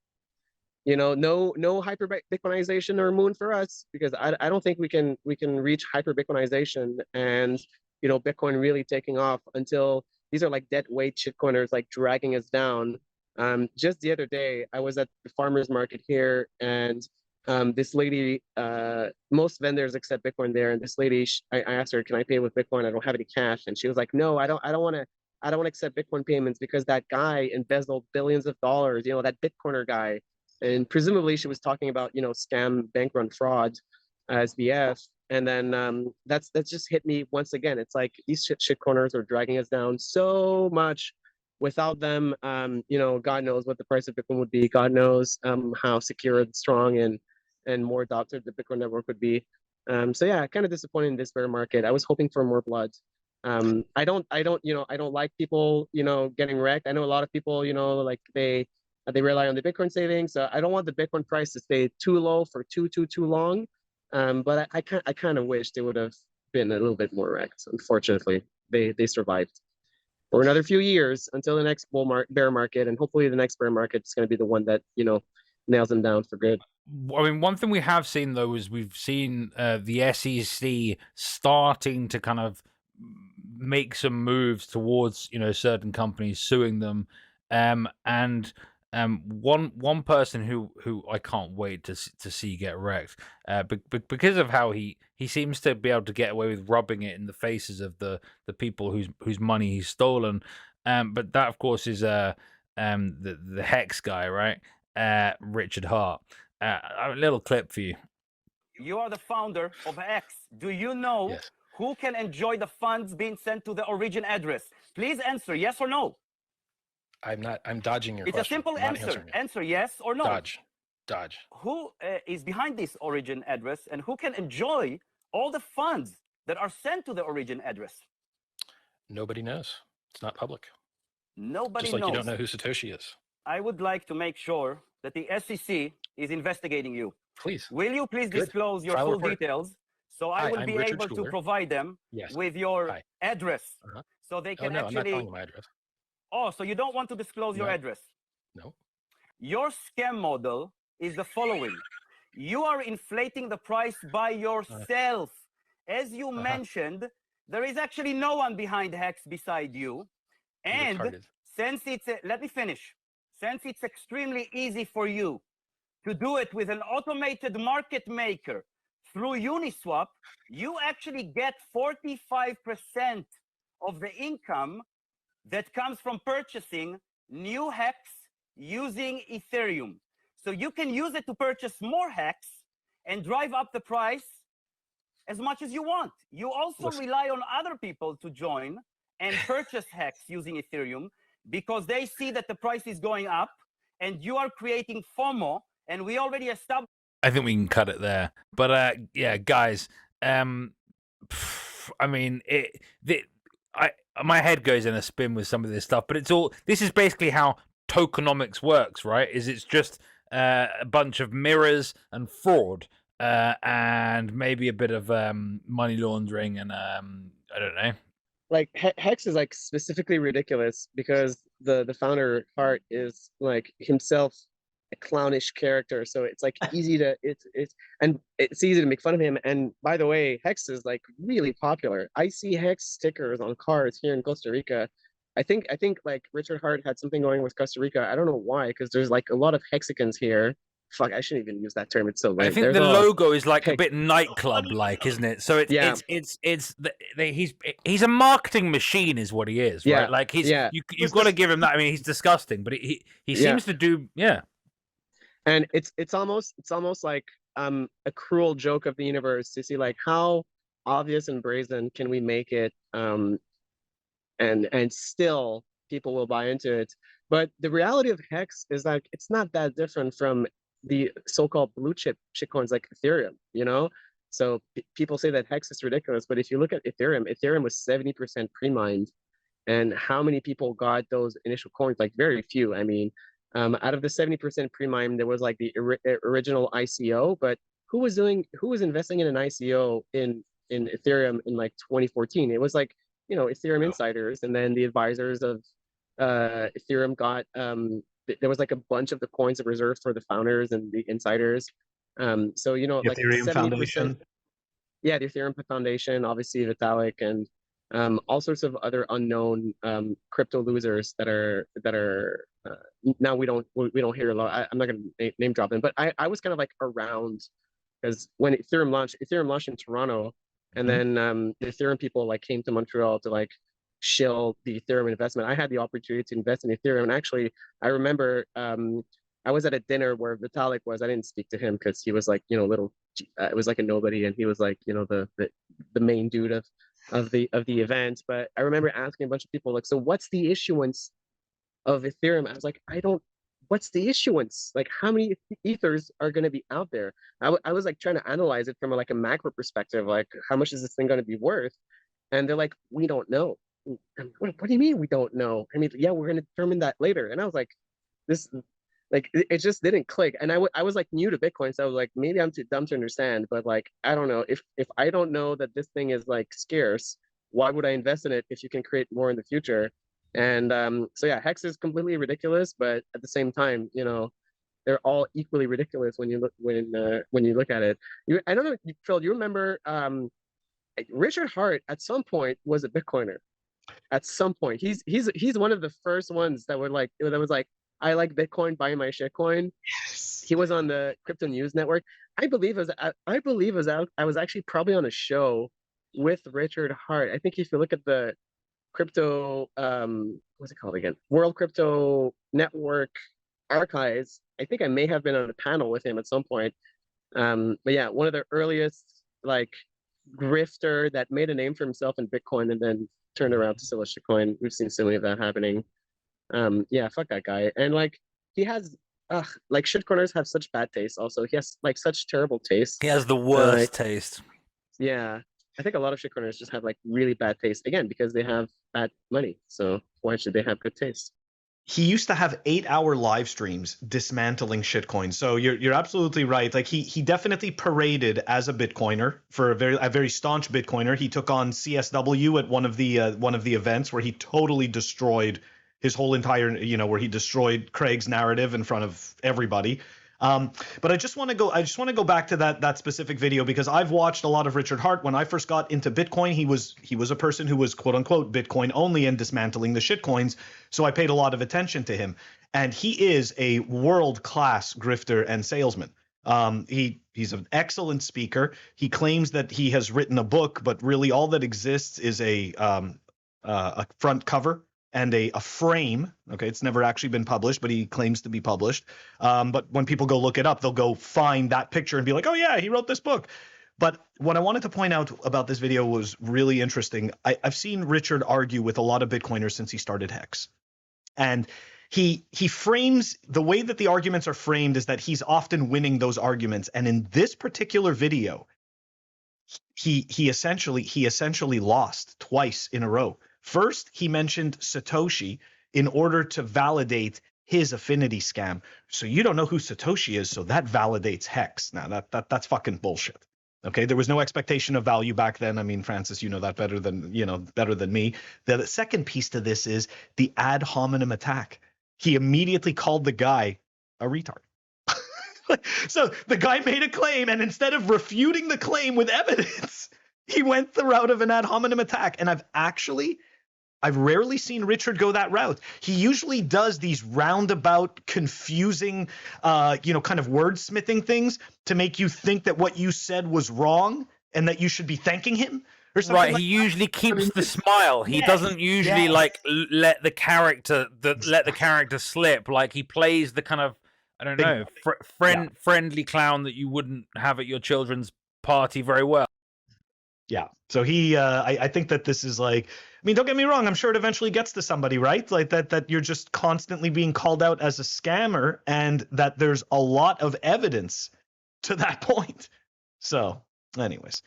You know, no hyper Bitcoinization or moon for us, because I don't think we can reach hyper Bitcoinization and, you know, Bitcoin really taking off until these are like dead weight shitcoiners like dragging us down. Just the other day, I was at the farmers market here, and this lady, most vendors accept Bitcoin there, and this lady, I asked her, can I pay with Bitcoin? I don't have any cash, and she was like, no, I don't want to. I don't want to accept Bitcoin payments because that guy embezzled billions of dollars. You know, that Bitcoiner guy, and presumably she was talking about, you know, scam, bank run fraud, SBF. And then that's just hit me once again. It's like these shit corners are dragging us down so much. Without them, you know, God knows what the price of Bitcoin would be. God knows how secure and strong and more adopted the Bitcoin network would be. So yeah, kind of disappointed in this bear market. I was hoping for more blood. I don't, you know, I don't like people, you know, getting wrecked. I know a lot of people, you know, like they rely on the Bitcoin savings. I don't want the Bitcoin price to stay too low for too long. But I kind of wish they would have been a little bit more wrecked. Unfortunately, they survived for another few years until the next bear market, and hopefully the next bear market is going to be the one that, you know, nails them down for good. I mean, one thing we have seen though is we've seen the SEC starting to kind of make some moves towards, you know, certain companies suing them, and one person who I can't wait to see get wrecked, because of how he seems to be able to get away with rubbing it in the faces of the people whose money he's stolen, but that of course is the Hex guy, right? Richard Hart. A little clip for you. You are the founder of X. Do you know Yes. who can enjoy the funds being sent to the origin address? Please answer yes or no. I'm dodging your It's question. a simple answer. Answer yes or no. Dodge. Who is behind this origin address, and who can enjoy all the funds that are sent to the origin address? Nobody knows. It's not public. Nobody Just like knows. you don't know who Satoshi is. I would like to make sure that the SEC is investigating you. Please. Will you please Good. disclose your File full report. details, so I Hi, will I'm be Richard able to Schuler. provide them Yes. with your Hi. address, Uh-huh. so they Oh can no, I'm not actually. telling you my address. Oh, so you don't want to disclose your No. address? No. Your scam model is the following. You are inflating the price by yourself. As you mentioned, there is actually no one behind Hex beside you. And retarded. since it's, let me finish. Since it's extremely easy for you to do it with an automated market maker through Uniswap, you actually get 45% of the income that comes from purchasing new Hex using Ethereum. So you can use it to purchase more Hex and drive up the price as much as you want. You also rely on other people to join and purchase Hex using Ethereum, because they see that the price is going up and you are creating FOMO, and we already established. I think we can cut it there. But yeah, guys, I mean, my head goes in a spin with some of this stuff, but this is basically how tokenomics works, right? It's just a bunch of mirrors and fraud, and maybe a bit of money laundering, and I don't know. Like Hex is like specifically ridiculous because the founder Hart is like himself a clownish character, so it's like easy to it's easy to make fun of him. And by the way, Hex is like really popular. I see Hex stickers on cars here in Costa Rica. I think like Richard Hart had something going with Costa Rica. I don't know why, because there's like a lot of Hexicans here fuck, I shouldn't even use that term. It's so I lame. think There's the a lot of logo is like a pig. bit nightclub-like, isn't it? So Yeah. he's a marketing machine, is what he is, Yeah, right? Like yeah. you've got to give him that. I mean, he's disgusting, but he Yeah. seems to do And it's almost like a cruel joke of the universe to see like how obvious and brazen can we make it, and still people will buy into it. But the reality of Hex is like it's not that different from the so-called blue chip shitcoins like Ethereum, you know? So people say that Hex is ridiculous, but if you look at Ethereum was 70% pre-mined. And how many people got those initial coins? Like very few. I mean, out of the 70% pre-mine, there was like the original ICO, but who was investing in an ICO in Ethereum in like 2014? It was like, you know, Ethereum insiders, and then the advisors of Ethereum got there was like a bunch of the coins reserved for the founders and the insiders. So you know, like Ethereum 70%. Foundation. Yeah, the Ethereum Foundation, obviously Vitalik, and all sorts of other unknown crypto losers that are now we don't hear a lot. I'm not going to name drop them, but I was kind of like around because when Ethereum launched in Toronto, and then the Ethereum people like came to Montreal to like shill the Ethereum investment. I had the opportunity to invest in Ethereum, and actually I remember I was at a dinner where Vitalik was. I didn't speak to him because he was like, you know, little. It was like a nobody, and he was like, you know, the main dude of the event. But I remember asking a bunch of people like, so what's the issuance of Ethereum? I was like, what's the issuance? Like, how many ethers are going to be out there? I was like trying to analyze it from like a macro perspective, like how much is this thing going to be worth? And they're like, we don't know. What do you mean we don't know? I mean, yeah, we're going to determine that later. And I was like, this. Like it just didn't click, and I was like new to Bitcoin, so I was like, maybe I'm too dumb to understand, but like I don't know if I don't know that this thing is like scarce, why would I invest in it if you can create more in the future? And so yeah, Hex is completely ridiculous, but at the same time, you know, they're all equally ridiculous when you look at it. I don't know, Phil, you remember Richard Hart at some point was a Bitcoiner. At some point, he's one of the first ones that was like I like Bitcoin, buy my shitcoin. Yes. He was on the Crypto News Network. I believe I was actually probably on a show with Richard Hart. I think if you look at the crypto what's it called again? World Crypto Network archives, I think I may have been on a panel with him at some point. But yeah, one of the earliest like grifter that made a name for himself in Bitcoin and then turned around to sell a shitcoin. We've seen so many of that happening. Yeah, fuck that guy. And like he has like shitcoiners have such bad taste also. He has like such terrible taste. he has the worst taste. Yeah. I think a lot of shitcoiners just have like really bad taste again because they have bad money. So why should they have good taste? He used to have 8-hour live streams dismantling shitcoins. So you're absolutely right. Like he definitely paraded as a Bitcoiner for a very staunch Bitcoiner. He took on CSW at one of the events where he totally destroyed his whole entire, you know, where he destroyed Craig's narrative in front of everybody. But I just want to go back to that specific video because I've watched a lot of Richard Hart. When I first got into Bitcoin, he was a person who was quote unquote Bitcoin only and dismantling the shitcoins. So I paid a lot of attention to him, and he is a world-class grifter and salesman. He's an excellent speaker. He claims that he has written a book, but really all that exists is a front cover and a frame. Okay, it's never actually been published, but he claims to be published. But when people go look it up, they'll go find that picture and be like, oh yeah, he wrote this book. But what I wanted to point out about this video was really interesting. I've seen Richard argue with a lot of Bitcoiners since he started Hex. And he frames the way that the arguments are framed is that he's often winning those arguments. And in this particular video, he essentially lost twice in a row. First, he mentioned Satoshi in order to validate his affinity scam. So you don't know who Satoshi is, so that validates Hex. Now that's fucking bullshit. Okay, there was no expectation of value back then. I mean, Francis, you know that better than me. The second piece to this is the ad hominem attack. He immediately called the guy a retard. So the guy made a claim, and instead of refuting the claim with evidence, he went the route of an ad hominem attack. And I've actually I've rarely seen Richard go that route. He usually does these roundabout, confusing, kind of wordsmithing things to make you think that what you said was wrong and that you should be thanking him or something. Right, he usually keeps the smile. He doesn't usually like let the character slip. Like he plays the kind of, I don't know, friendly clown that you wouldn't have at your children's party very well. Yeah. So he, I think that this is like, I mean, don't get me wrong. I'm sure it eventually gets to somebody, right? Like that you're just constantly being called out as a scammer, and that there's a lot of evidence to that point. So, anyways,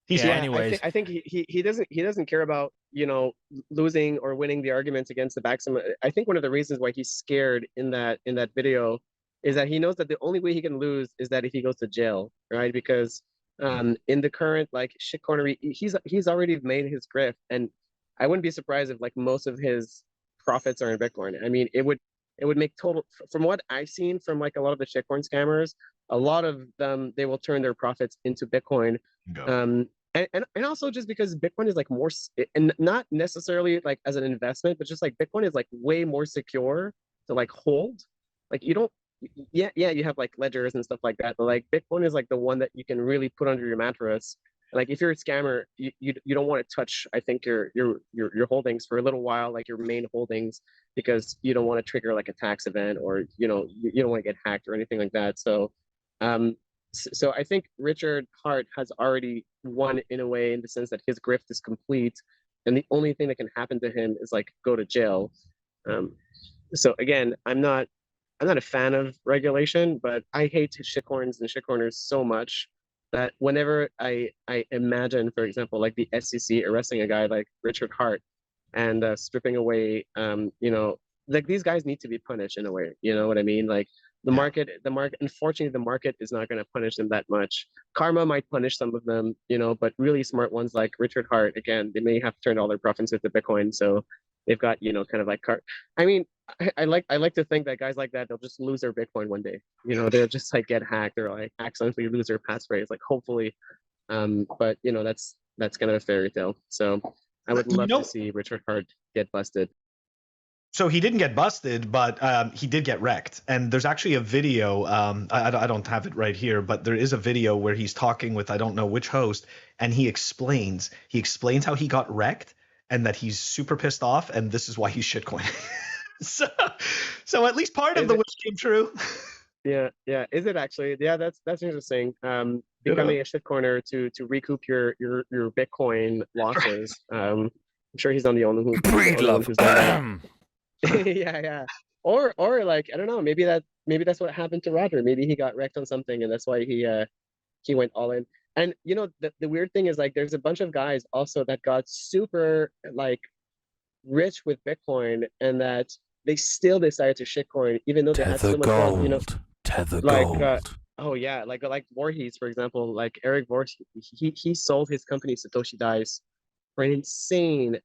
I think he doesn't care about, losing or winning the arguments against the Baxim. I think one of the reasons why he's scared in that video is that he knows that the only way he can lose is that if he goes to jail, right? Because in the current like shit corner, he's already made his grift, and I wouldn't be surprised if like most of his profits are in Bitcoin. I mean, it would make total, from what I've seen from like a lot of the shitcoin scammers, a lot of them, they will turn their profits into Bitcoin. And also just because Bitcoin is like more, and not necessarily like as an investment, but just like Bitcoin is like way more secure to like hold. Like you don't, you have like ledgers and stuff like that, but like Bitcoin is like the one that you can really put under your mattress. Like if you're a scammer, you don't want to touch, I think, your holdings for a little while, like your main holdings, because you don't want to trigger like a tax event, or you don't want to get hacked or anything like that. So so I think Richard Hart has already won in a way, in the sense that his grift is complete, and the only thing that can happen to him is like go to jail. So again, I'm not a fan of regulation, but I hate shitcoins and shitcorners so much that whenever I imagine, for example, like the SEC arresting a guy like Richard Hart and stripping away, like these guys need to be punished in a way. You know what I mean? Like the market, unfortunately, the market is not going to punish them that much. Karma might punish some of them, but really smart ones like Richard Hart, again, they may have turned all their profits into Bitcoin. So they've got, kind of like, I mean, I like to think that guys like that, they'll just lose their Bitcoin one day. They'll just like get hacked or like accidentally lose their passphrase, like hopefully. But that's kind of a fairy tale. So I would love to see Richard Hart get busted. So he didn't get busted, but he did get wrecked. And there's actually a video. I don't have it right here, but there is a video where he's talking with, I don't know which host, and he explains how he got wrecked and that he's super pissed off, and this is why he's shitcoining. So at least part of the wish came true. Yeah. Is it actually? Yeah, that's interesting. Becoming a shitcoiner to recoup your Bitcoin losses. I'm sure he's not the only who's done that. Yeah. Or like, I don't know, maybe that's what happened to Roger. Maybe he got wrecked on something, and that's why he went all in. And the weird thing is, like, there's a bunch of guys also that got super like rich with Bitcoin, and that they still decided to shitcoin even though they had so much wealth, Tether like gold. oh yeah, like Voorhees, for example, like Eric Voorhees, he sold his company Satoshi Dice for an insane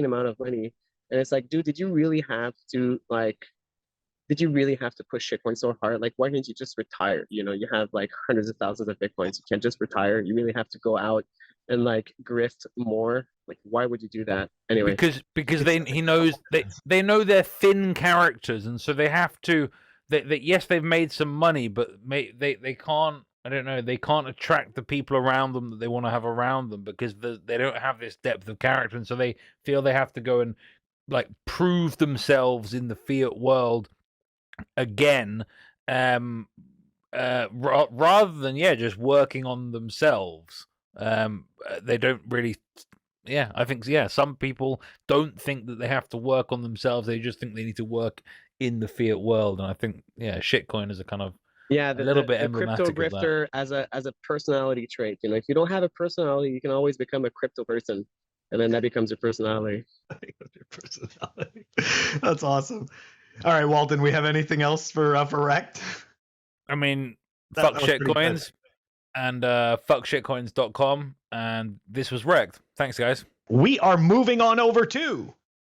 amount of money. And it's like, dude, did you really have to push Bitcoin so hard? Like, why didn't you just retire? You have like hundreds of thousands of Bitcoins. You can't just retire. You really have to go out and like grift more. Like, why would you do that? Anyway, because he knows they know they're thin characters, and so they have to. Yes, they've made some money, but they can't. I don't know. They can't attract the people around them that they want to have around them, because they don't have this depth of character, and so they feel they have to go and like prove themselves in the fiat world again, rather than just working on themselves. They don't really. Yeah, I think some people don't think that they have to work on themselves. They just think they need to work in the fiat world, and I think shitcoin is a kind of a little bit emblematic crypto grifter as a personality trait. If you don't have a personality, you can always become a crypto person, and then that becomes your personality. That's awesome. All right, Walton, we have anything else for REKT? I mean, fuck shitcoins and fuckshitcoins.com, and this was REKT. Thanks, guys. We are moving on over to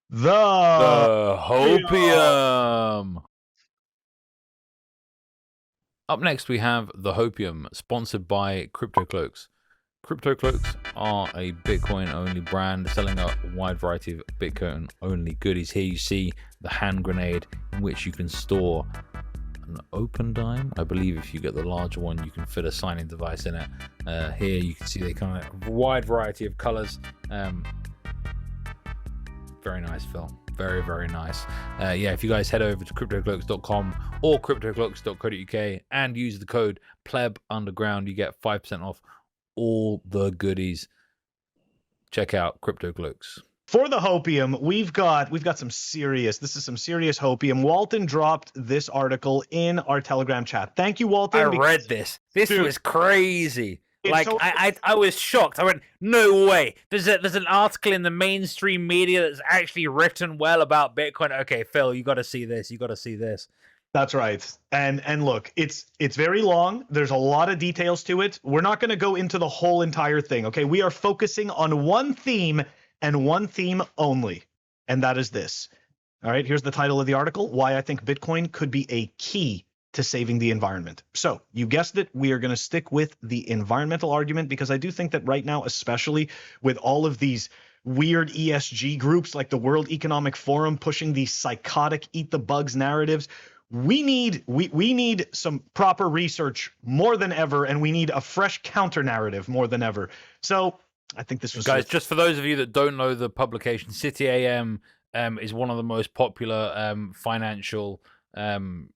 the Hopium. Up next, we have the Hopium, sponsored by CryptoCloaks. Crypto Cloaks are a Bitcoin-only brand selling a wide variety of Bitcoin-only goodies. Here you see the hand grenade in which you can store an open dime. I believe if you get the larger one, you can fit a signing device in it. Here you can see they come in a wide variety of colors. Very nice, Phil. Very, very nice. Yeah, if you guys head over to cryptocloaks.com or cryptocloaks.co.uk and use the code PlebUnderground, you get 5% off all the goodies. Check out Crypto Cloaks. For the Hopium, we've got some serious Hopium. Walton dropped this article in our Telegram chat. Thank you, Walton. I read this. This was crazy. Like, so, I was shocked. I went, no way. There's an article in the mainstream media that's actually written well about Bitcoin. Okay, Phil, you got to see this. You got to see this. That's right. And look, it's very long. There's a lot of details to it. We're not going to go into the whole entire thing. Okay, we are focusing on one theme and one theme only, and that is this. All right, here's the title of the article: Why I Think Bitcoin Could Be a Key to Saving the Environment. So you guessed it, we are going to stick with the environmental argument, because I do think that right now, especially with all of these weird ESG groups like the World Economic Forum pushing these psychotic eat the bugs narratives, we need some proper research more than ever, and we need a fresh counter narrative more than ever. So I think this was... Guys, just for those of you that don't know the publication, City AM is one of the most popular financial report,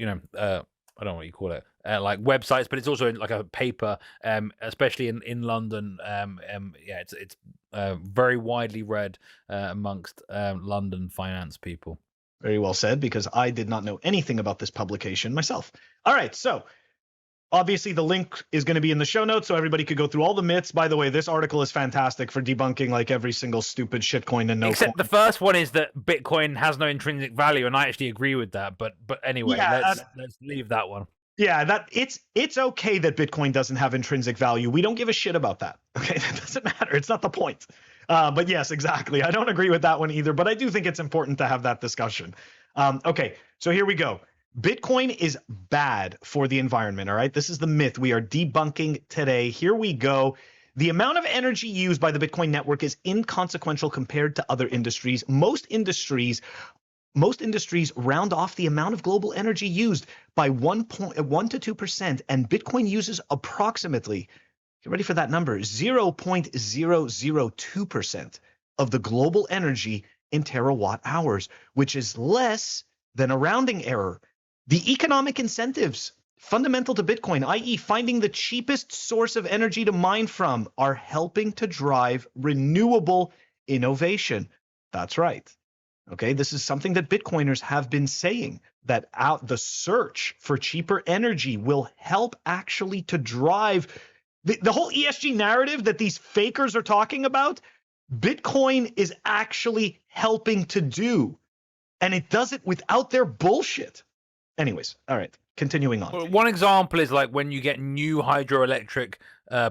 I don't know what you call it, like websites, but it's also like a paper, especially in London. Yeah, it's very widely read amongst London finance people. Very well said, because I did not know anything about this publication myself. All right, so obviously the link is going to be in the show notes, so everybody could go through all the myths. By the way, this article is fantastic for debunking like every single stupid shitcoin and no except coin. The first one is that Bitcoin has no intrinsic value, and I actually agree with that. But anyway, yeah, let's leave that one. Yeah, that it's okay that Bitcoin doesn't have intrinsic value. We don't give a shit about that. Okay, that doesn't matter. It's not the point. But yes, exactly. I don't agree with that one either, but I do think it's important to have that discussion. Okay, so here we go. Bitcoin is bad for the environment, all right? This is the myth we are debunking today. Here we go. The amount of energy used by the Bitcoin network is inconsequential compared to other industries. Most industries round off the amount of global energy used by 1 to 2%, and Bitcoin uses approximately, get ready for that number, 0.002% of the global energy in terawatt hours, which is less than a rounding error. The economic incentives fundamental to Bitcoin, i.e. finding the cheapest source of energy to mine from, are helping to drive renewable innovation. That's right. Okay, this is something that Bitcoiners have been saying, that the search for cheaper energy will help actually to drive the whole ESG narrative that these fakers are talking about. Bitcoin is actually helping to do, and it does it without their bullshit. Anyways, all right, continuing on. One example is like when you get new hydroelectric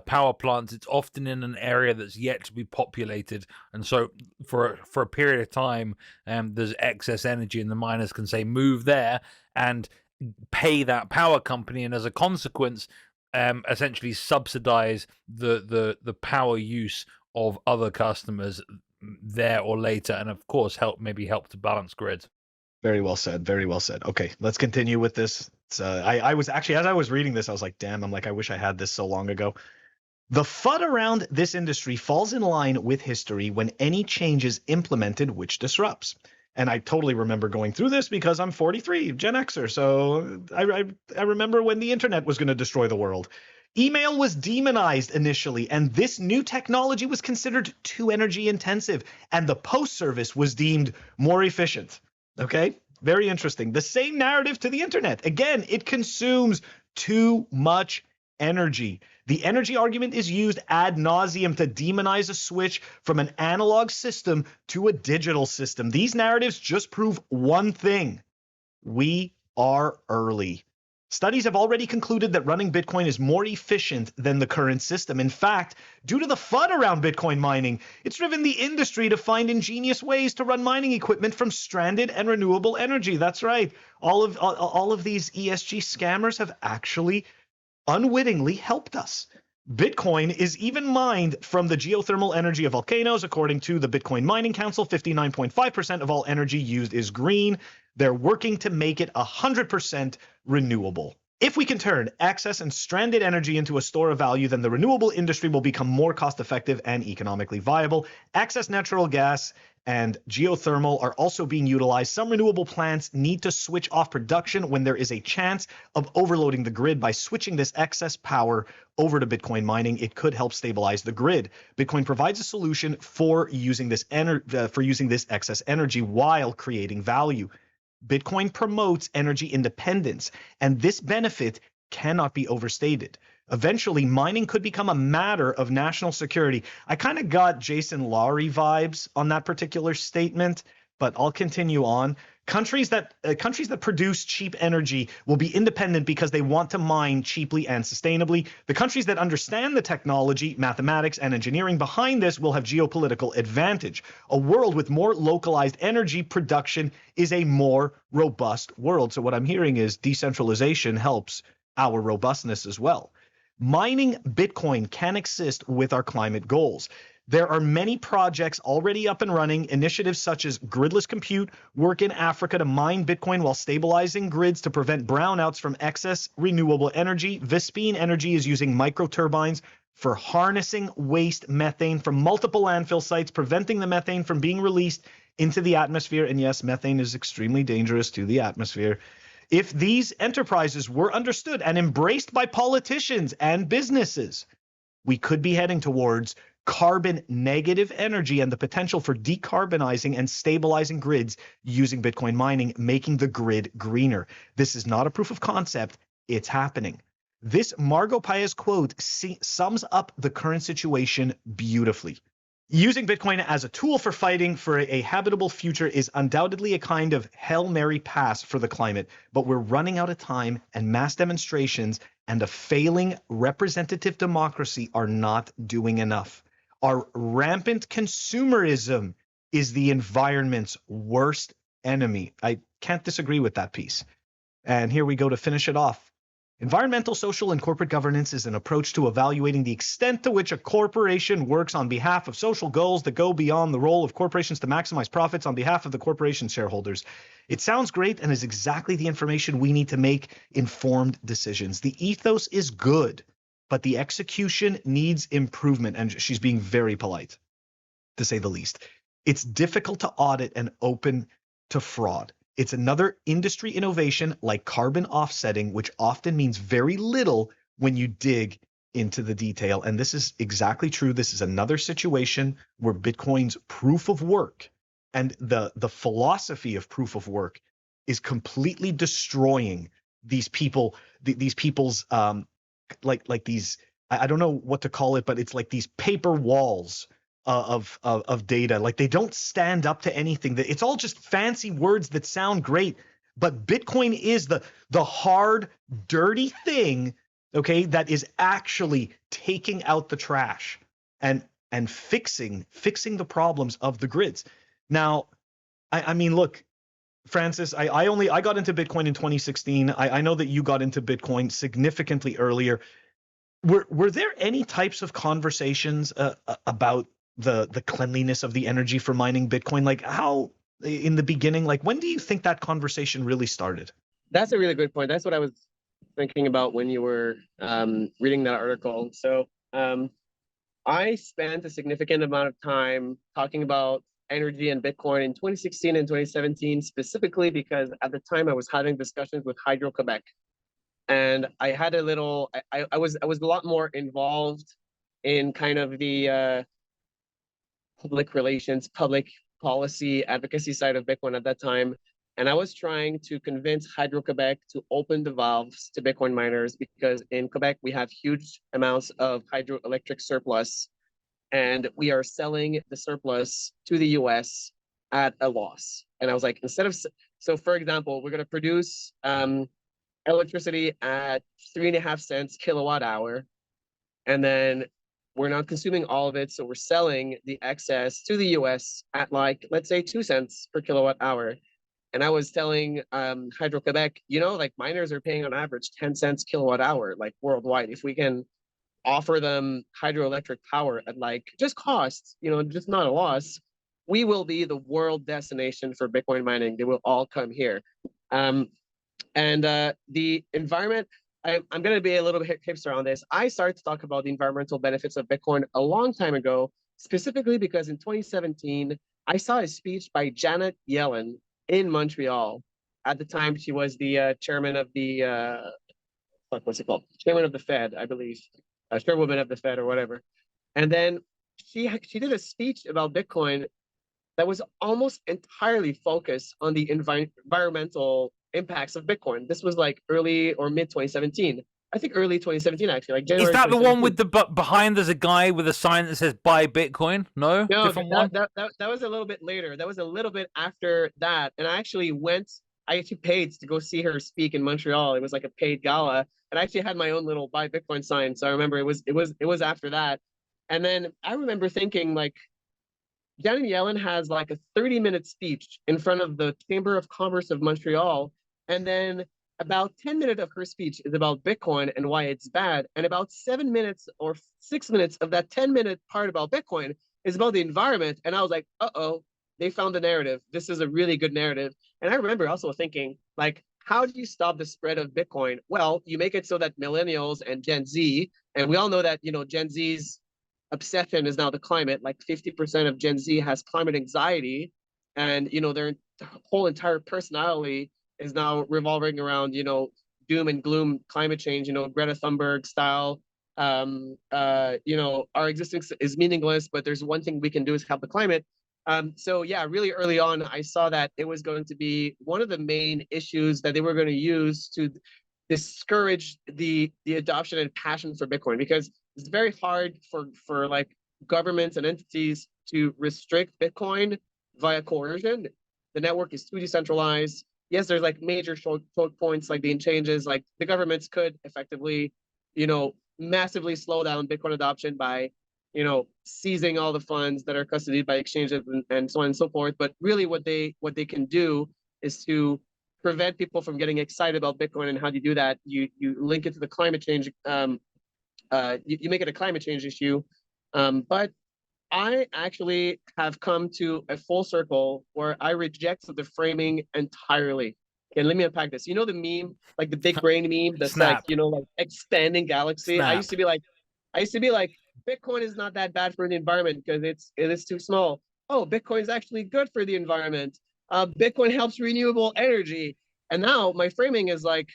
power plants, it's often in an area that's yet to be populated, and so for a period of time, there's excess energy, and the miners can say move there and pay that power company, and as a consequence, essentially subsidize the power use of other customers there or later, and of course help to balance grids. Very well said. Very well said. Okay, let's continue with this. I was actually, as I was reading this, I was like, damn, I wish I had this so long ago. The FUD around this industry falls in line with history when any change is implemented which disrupts. And I totally remember going through this because I'm 43, Gen Xer. So I remember when the internet was going to destroy the world. Email was demonized initially, and this new technology was considered too energy intensive, and the post service was deemed more efficient. Okay, very interesting. The same narrative to the internet. Again, it consumes too much energy. The energy argument is used ad nauseum to demonize a switch from an analog system to a digital system. These narratives just prove one thing: we are early. Studies have already concluded that running Bitcoin is more efficient than the current system. In fact, due to the FUD around Bitcoin mining, it's driven the industry to find ingenious ways to run mining equipment from stranded and renewable energy. That's right. All of these ESG scammers have actually unwittingly helped us. Bitcoin is even mined from the geothermal energy of volcanoes. According to the Bitcoin Mining Council, 59.5% of all energy used is green. They're working to make it 100% renewable. If we can turn excess and stranded energy into a store of value, then the renewable industry will become more cost-effective and economically viable. Excess natural gas and geothermal are also being utilized. Some renewable plants need to switch off production when there is a chance of overloading the grid. By switching this excess power over to Bitcoin mining, it could help stabilize the grid. Bitcoin provides a solution for using this excess energy while creating value. Bitcoin promotes energy independence, and this benefit cannot be overstated. Eventually, mining could become a matter of national security. I kind of got Jason Lowry vibes on that particular statement, but I'll continue on. Countries that produce cheap energy will be independent because they want to mine cheaply and sustainably. The countries that understand the technology, mathematics, and engineering behind this will have geopolitical advantage. A world with more localized energy production is a more robust world. So what I'm hearing is decentralization helps our robustness as well. Mining Bitcoin can assist with our climate goals. There are many projects already up and running. Initiatives such as Gridless Compute work in Africa to mine Bitcoin while stabilizing grids to prevent brownouts from excess renewable energy. Vespine Energy is using microturbines for harnessing waste methane from multiple landfill sites, preventing the methane from being released into the atmosphere. And yes, methane is extremely dangerous to the atmosphere. If these enterprises were understood and embraced by politicians and businesses, we could be heading towards carbon negative energy and the potential for decarbonizing and stabilizing grids using Bitcoin mining, making the grid greener. This is not a proof of concept, it's happening. This Margot Paez quote sums up the current situation beautifully. Using Bitcoin as a tool for fighting for a habitable future is undoubtedly a kind of Hail Mary pass for the climate, but we're running out of time, and mass demonstrations and a failing representative democracy are not doing enough. Our rampant consumerism is the environment's worst enemy. I can't disagree with that piece. And here we go to finish it off. Environmental, social, and corporate governance is an approach to evaluating the extent to which a corporation works on behalf of social goals that go beyond the role of corporations to maximize profits on behalf of the corporation's shareholders. It sounds great and is exactly the information we need to make informed decisions. The ethos is good, but the execution needs improvement, and she's being very polite, to say the least. It's difficult to audit and open to fraud. It's another industry innovation like carbon offsetting, which often means very little when you dig into the detail. And this is exactly true. This is another situation where Bitcoin's proof of work and the philosophy of proof of work is completely destroying these people, these people's like these, I don't know what to call it, but it's like these paper walls of data. Like they don't stand up to anything. It's all just fancy words that sound great, but Bitcoin is the hard, dirty thing, okay, that is actually taking out the trash and fixing the problems of the grids. Now, I mean, look, Francis, I got into Bitcoin in 2016. I know that you got into Bitcoin significantly earlier. Were there any types of conversations about the cleanliness of the energy for mining Bitcoin? Like how in the beginning, like when do you think that conversation really started? That's a really good point. That's what I was thinking about when you were reading that article. So I spent a significant amount of time talking about energy and Bitcoin in 2016 and 2017, specifically because at the time I was having discussions with Hydro-Quebec. And I had a little, I was a lot more involved in kind of the public relations, public policy advocacy side of Bitcoin at that time. And I was trying to convince Hydro-Quebec to open the valves to Bitcoin miners because in Quebec, we have huge amounts of hydroelectric surplus and we are selling the surplus to the US at a loss. And I was like, so for example, we're going to produce electricity at 3.5 cents kilowatt hour. And then we're not consuming all of it. So we're selling the excess to the US at like, let's say 2 cents per kilowatt hour. and I was telling Hydro-Quebec, you know, like miners are paying on average 10 cents kilowatt hour, like worldwide. If we can offer them hydroelectric power at like just costs, you know, just not a loss, we will be the world destination for Bitcoin mining. They will all come here. The environment, I'm going to be a little bit hipster on this. I started to talk about the environmental benefits of Bitcoin a long time ago, specifically because in 2017, I saw a speech by Janet Yellen in Montreal. At the time, she was the chairman of the, what's it called? Chairman of the Fed, I believe, chairwoman of the Fed or whatever. And then she did a speech about Bitcoin that was almost entirely focused on the environmental impacts of Bitcoin. This was like early or mid 2017. I think early 2017, actually, like January. Is that the one with the behind? There's a guy with a sign that says "Buy Bitcoin." No, different one. That was a little bit later. That was a little bit after that. And I actually paid to go see her speak in Montreal. It was like a paid gala, and I actually had my own little "Buy Bitcoin" sign. So I remember it was after that. And then I remember thinking, like, Janet Yellen has like a 30-minute speech in front of the Chamber of Commerce of Montreal, and then about 10 minutes of her speech is about Bitcoin and why it's bad, and about 7 minutes or 6 minutes of that 10-minute part about Bitcoin is about the environment. And I was like, uh-oh, they found the narrative. This is a really good narrative. And I remember also thinking, like, how do you stop the spread of Bitcoin? Well, you make it so that millennials and Gen Z, and we all know that, you know, Gen Z's obsession is now the climate. Like 50% of Gen Z has climate anxiety, and, you know, their whole entire personality is now revolving around, you know, doom and gloom climate change, you know, Greta Thunberg style. You know, our existence is meaningless, but there's one thing we can do is help the climate. So yeah, really early on, I saw that it was going to be one of the main issues that they were going to use to discourage the adoption and passion for Bitcoin, because it's very hard for like governments and entities to restrict Bitcoin via coercion. The network is too decentralized. Yes, there's like major choke points like the exchanges. Like the governments could effectively, you know, massively slow down Bitcoin adoption by, you know, seizing all the funds that are custodied by exchanges and so on and so forth. But really what they can do is to prevent people from getting excited about Bitcoin. And how do you do that? You link it to the climate change. You make it a climate change issue. But I actually have come to a full circle where I reject the framing entirely. Okay, let me unpack this. You know the meme, like the big brain meme that's Snap. like, you know, like expanding galaxy. Snap. I used to be like, Bitcoin is not that bad for the environment because it is too small. Oh, Bitcoin is actually good for the environment. Bitcoin helps renewable energy. And now my framing is like,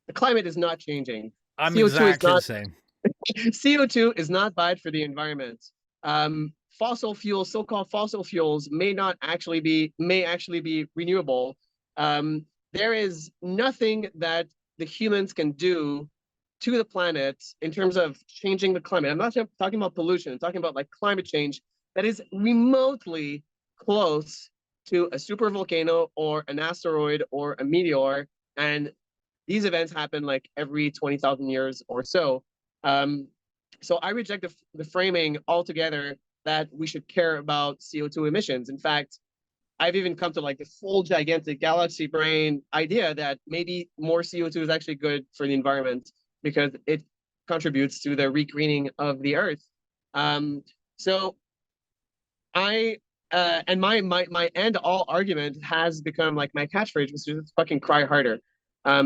the climate is not changing. I'm CO2 exactly is not, the same. CO2 is not bad for the environment. Fossil fuels, so-called fossil fuels, may actually be renewable. There is nothing that the humans can do to the planet in terms of changing the climate. I'm not talking about pollution. I'm talking about like climate change that is remotely close to a supervolcano or an asteroid or a meteor. And these events happen like every 20,000 years or so. So I reject the framing altogether that we should care about CO2 emissions. In fact, I've even come to like the full gigantic galaxy brain idea that maybe more CO2 is actually good for the environment because it contributes to the regreening of the earth. So I and my end all argument has become like my catchphrase, which is fucking cry harder.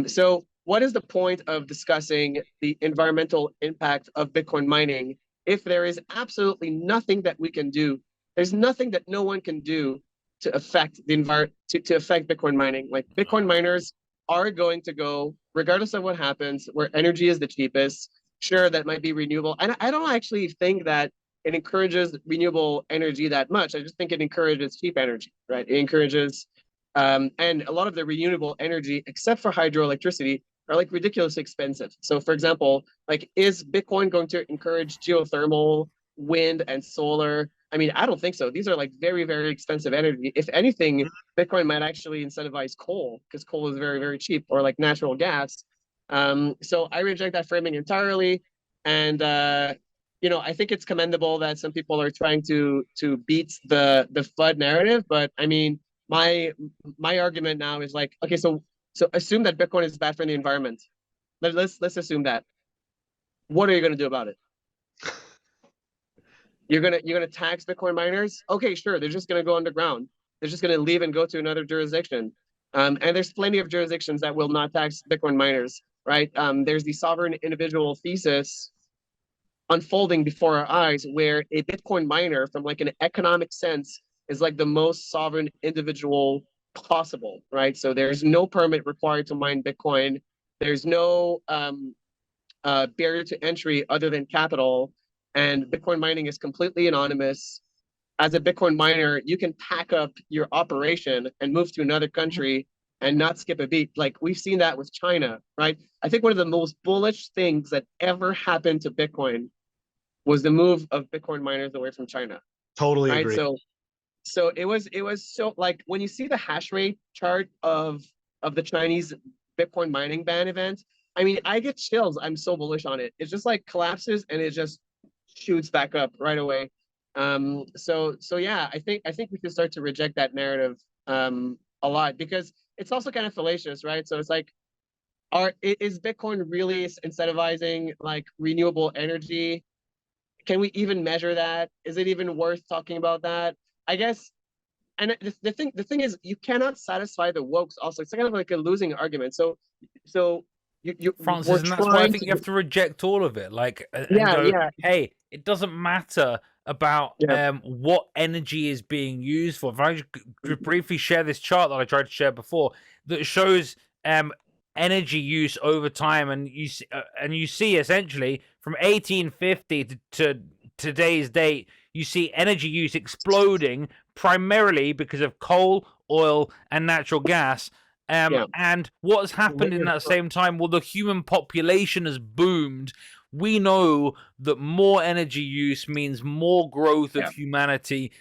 So what is the point of discussing the environmental impact of Bitcoin mining if there is absolutely nothing that we can do? There's nothing that no one can do to affect the environment, to affect Bitcoin mining. Like Bitcoin miners are going to go, regardless of what happens, where energy is the cheapest. Sure, that might be renewable. And I don't actually think that it encourages renewable energy that much. I just think it encourages cheap energy, right? It encourages, and a lot of the renewable energy, except for hydroelectricity, are like ridiculously expensive. So for example, like, is Bitcoin going to encourage geothermal, wind, and solar? I mean, I don't think so. These are like very, very expensive energy. If anything, Bitcoin might actually incentivize coal because coal is very, very cheap, or like natural gas. So I reject that framing entirely. And, you know, I think it's commendable that some people are trying to beat the FUD narrative. But I mean, my argument now is like, okay, so assume that Bitcoin is bad for the environment. Let's assume that. What are you going to do about it? You're gonna tax Bitcoin miners? Okay, sure. They're just gonna go underground. They're just gonna leave and go to another jurisdiction. And there's plenty of jurisdictions that will not tax Bitcoin miners, right? There's the sovereign individual thesis unfolding before our eyes, where a Bitcoin miner, from like an economic sense, is like the most sovereign individual possible, right? So there's no permit required to mine Bitcoin. There's no barrier to entry other than capital, and Bitcoin mining is completely anonymous. As a Bitcoin miner, you can pack up your operation and move to another country and not skip a beat. Like we've seen that with China, right? I think one of the most bullish things that ever happened to Bitcoin was the move of Bitcoin miners away from China. Totally right? agree. So it was so, like, when you see the hash rate chart of the Chinese Bitcoin mining ban event, I mean, I get chills. I'm so bullish on it. It just like collapses and it just shoots back up right away. So yeah, I think we can start to reject that narrative a lot, because it's also kind of fallacious, right? So it's like, is Bitcoin really incentivizing like renewable energy? Can we even measure that? Is it even worth talking about that? I guess. And the thing is, you cannot satisfy the wokes. Also, it's kind of like a losing argument. So Francis, and that's why I think you have to reject all of it. Like, and go, hey, it doesn't matter about what energy is being used for. If I just briefly share this chart that I tried to share before, that shows energy use over time, and you see essentially from 1850 to today's date, you see energy use exploding primarily because of coal, oil, and natural gas. And what has happened in that same time? Well, the human population has boomed. We know that more energy use means more growth of humanity.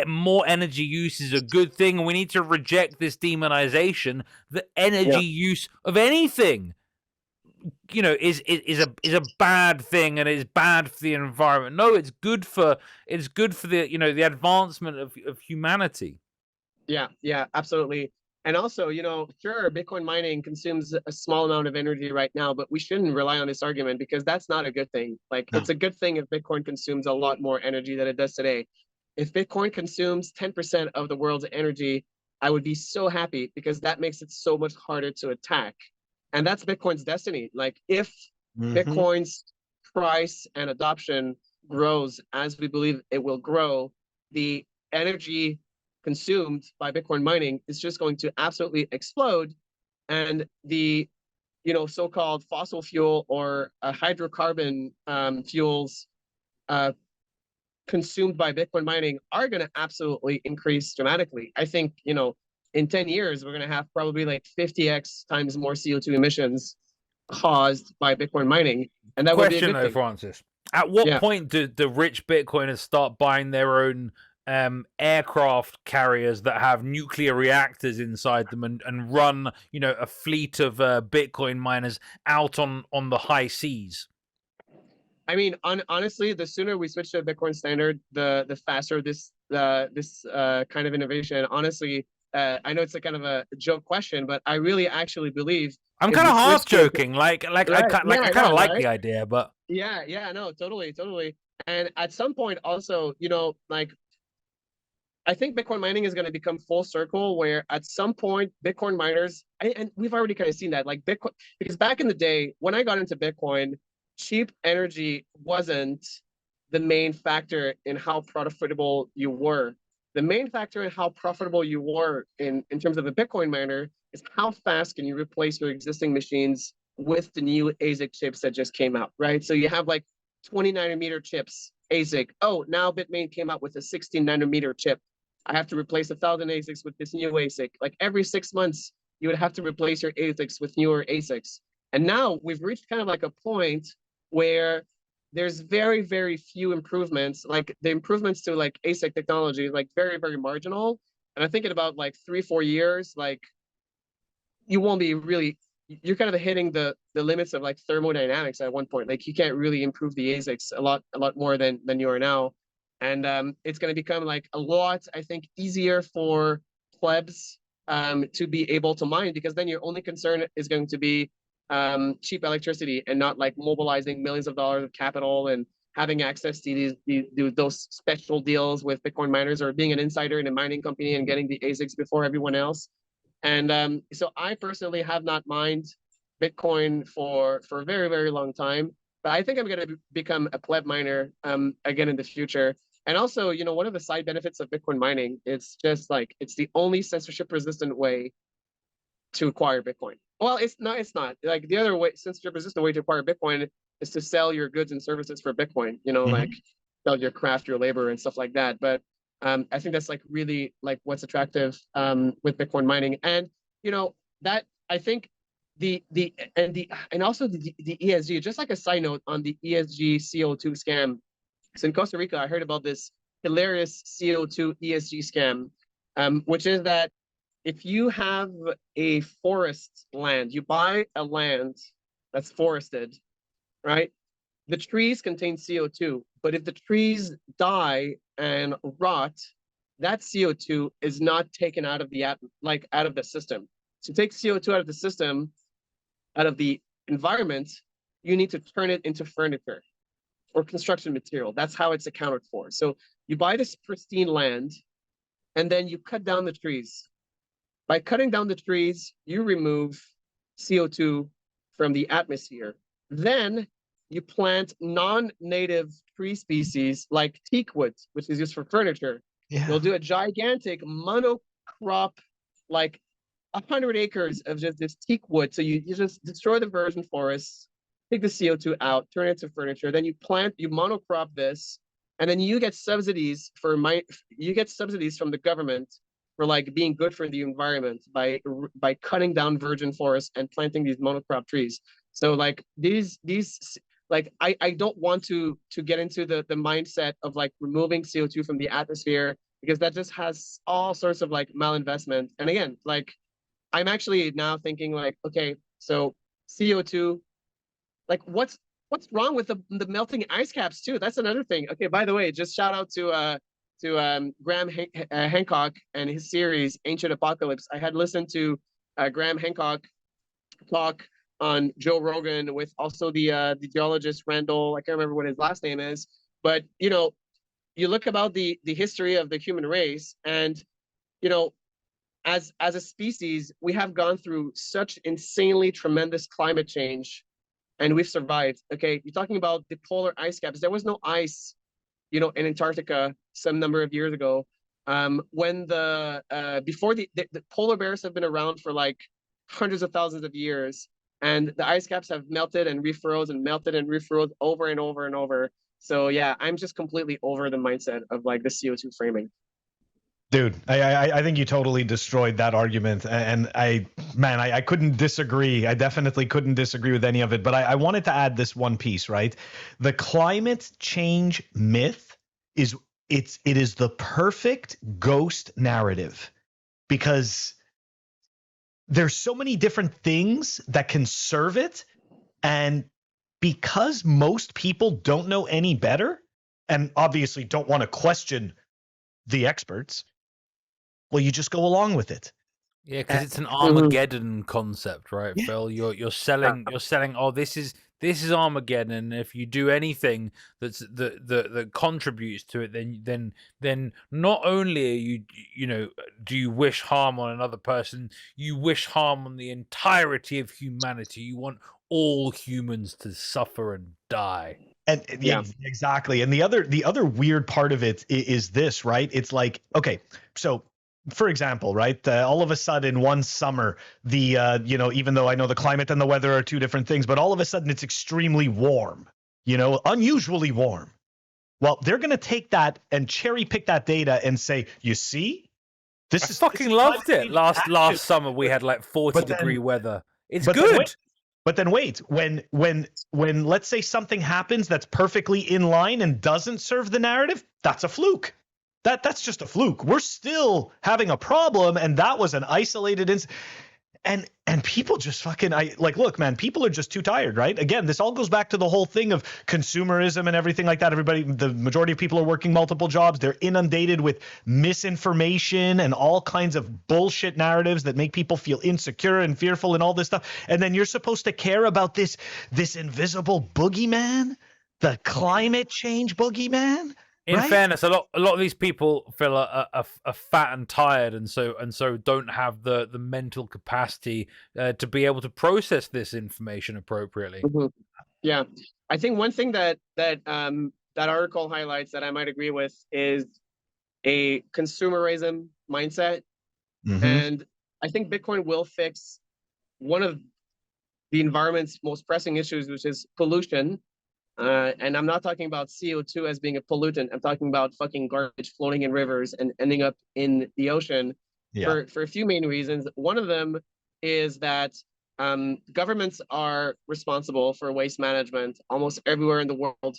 More energy use is a good thing, and we need to reject this demonization that energy use of anything, is a bad thing, and it's bad for the environment. No, it's good for the the advancement of humanity. Yeah, absolutely. And also, sure, Bitcoin mining consumes a small amount of energy right now, but we shouldn't rely on this argument, because that's not a good thing. Like, it's a good thing if Bitcoin consumes a lot more energy than it does today. If Bitcoin consumes 10% of the world's energy, I would be so happy, because that makes it so much harder to attack. And that's Bitcoin's destiny. Like, if Bitcoin's price and adoption grows as we believe it will grow, the energy consumed by Bitcoin mining is just going to absolutely explode, and the so-called fossil fuel or hydrocarbon fuels consumed by Bitcoin mining are going to absolutely increase dramatically. I think in 10 years we're going to have probably like 50x times more CO2 emissions caused by Bitcoin mining, and that would be a good thing. Francis, at what point do the rich Bitcoiners start buying their own aircraft carriers that have nuclear reactors inside them and run a fleet of Bitcoin miners out on the high seas? I mean, honestly, the sooner we switch to a Bitcoin standard, the faster this kind of innovation. Honestly, I know it's a kind of a joke question, but I really actually believe I'm kind of half joking. I kind of like the idea, but no, totally. And at some point, also, I think Bitcoin mining is going to become full circle, where at some point Bitcoin miners, and we've already kind of seen that, like Bitcoin, because back in the day when I got into Bitcoin, cheap energy wasn't the main factor in how profitable you were. The main factor in how profitable you were in terms of a Bitcoin miner is how fast can you replace your existing machines with the new ASIC chips that just came out, right? So you have like 20 nanometer chips, ASIC. Oh, now Bitmain came out with a 16 nanometer chip. I have to replace 1,000 ASICs with this new ASIC. Like every 6 months, you would have to replace your ASICs with newer ASICs. And now we've reached kind of like a point where there's very, very few improvements. Like the improvements to like ASIC technology, like very, very marginal. And I think in about like 3-4 years, like you won't be really, you're kind of hitting the limits of like thermodynamics at one point. Like you can't really improve the ASICs a lot more than you are now. And it's going to become like a lot, I think, easier for plebs to be able to mine, because then your only concern is going to be cheap electricity and not like mobilizing millions of dollars of capital and having access to those special deals with Bitcoin miners, or being an insider in a mining company and getting the ASICs before everyone else. And so I personally have not mined Bitcoin for a very, very long time, but I think I'm going to become a pleb miner again in the future. And also, you know, one of the side benefits of Bitcoin mining, it's just like, it's the only censorship resistant way to acquire Bitcoin. Well, it's not. Like the other way, censorship resistant way to acquire Bitcoin is to sell your goods and services for Bitcoin, you know, like sell your craft, your labor and stuff like that. But I think that's like really like what's attractive with Bitcoin mining. And, you know, that I think and also the ESG, just like a side note on the ESG CO2 scam. So in Costa Rica, I heard about this hilarious CO2 ESG scam, which is that if you have a forest land, you buy a land that's forested, right? The trees contain CO2, but if the trees die and rot, that CO2 is not taken out of the out of the system. To take CO2 out of the system, out of the environment, you need to turn it into furniture or construction material. That's how it's accounted for. So you buy this pristine land, and then you cut down the trees. By cutting down the trees, you remove CO2 from the atmosphere. Then you plant non-native tree species like teak wood, which is used for furniture. Yeah. You'll do a gigantic monocrop, like 100 acres of just this teak wood. So you just destroy the virgin forests, take the CO2 out, turn it into furniture. Then you monocrop this, and then you get subsidies from the government for like being good for the environment by cutting down virgin forests and planting these monocrop trees. So like these like I don't want to get into the mindset of like removing CO2 from the atmosphere, because that just has all sorts of like malinvestment. And again, like I'm actually now thinking like, okay, so CO2, like what's wrong with the melting ice caps too? That's another thing. Okay, by the way, just shout out to Graham Hancock and his series Ancient Apocalypse. I had listened to Graham Hancock talk on Joe Rogan with also the geologist Randall. I can't remember what his last name is, but you know, you look about the history of the human race, and you know, as a species, we have gone through such insanely tremendous climate change, and we've survived. Okay, you're talking about the polar ice caps. There was no ice, you know, in Antarctica some number of years ago. When before the polar bears have been around for like hundreds of thousands of years, and the ice caps have melted and refurrowed and melted and refurrowed over and over and over. So yeah, I'm just completely over the mindset of like the CO2 framing. Dude, I think you totally destroyed that argument, and I couldn't disagree. I definitely couldn't disagree with any of it, but I wanted to add this one piece, right? The climate change myth it is the perfect ghost narrative, because there's so many different things that can serve it, and because most people don't know any better and obviously don't want to question the experts, well, you just go along with it. Yeah, because it's an Armageddon concept, right, yeah. Phil? You're selling. Oh, this is Armageddon. And if you do anything that contributes to it, then not only are you know, do you wish harm on another person, you wish harm on the entirety of humanity. You want all humans to suffer and die. And yeah, exactly. And the other weird part of it is this, right? It's like, okay, so for example, right, all of a sudden one summer, you know, even though I know the climate and the weather are two different things, but all of a sudden it's extremely warm, you know, unusually warm. Well, they're going to take that and cherry pick that data and say, you see, I fucking loved it. Last summer we had like 40-degree weather. It's good. But then wait, when let's say something happens that's perfectly in line and doesn't serve the narrative, that's a fluke. That's just a fluke. We're still having a problem, and that was an isolated incident. And people just fucking look, man, people are just too tired, right? Again, this all goes back to the whole thing of consumerism and everything like that. The majority of people are working multiple jobs. They're inundated with misinformation and all kinds of bullshit narratives that make people feel insecure and fearful and all this stuff. And then you're supposed to care about this invisible boogeyman, the climate change boogeyman. In right? fairness, a lot of these people feel are fat and tired, and so don't have the mental capacity to be able to process this information appropriately. Mm-hmm. Yeah, I think one thing that article highlights that I might agree with is a consumerism mindset, and I think Bitcoin will fix one of the environment's most pressing issues, which is pollution. And I'm not talking about CO2 as being a pollutant. I'm talking about fucking garbage floating in rivers and ending up in the ocean for a few main reasons. One of them is that governments are responsible for waste management almost everywhere in the world.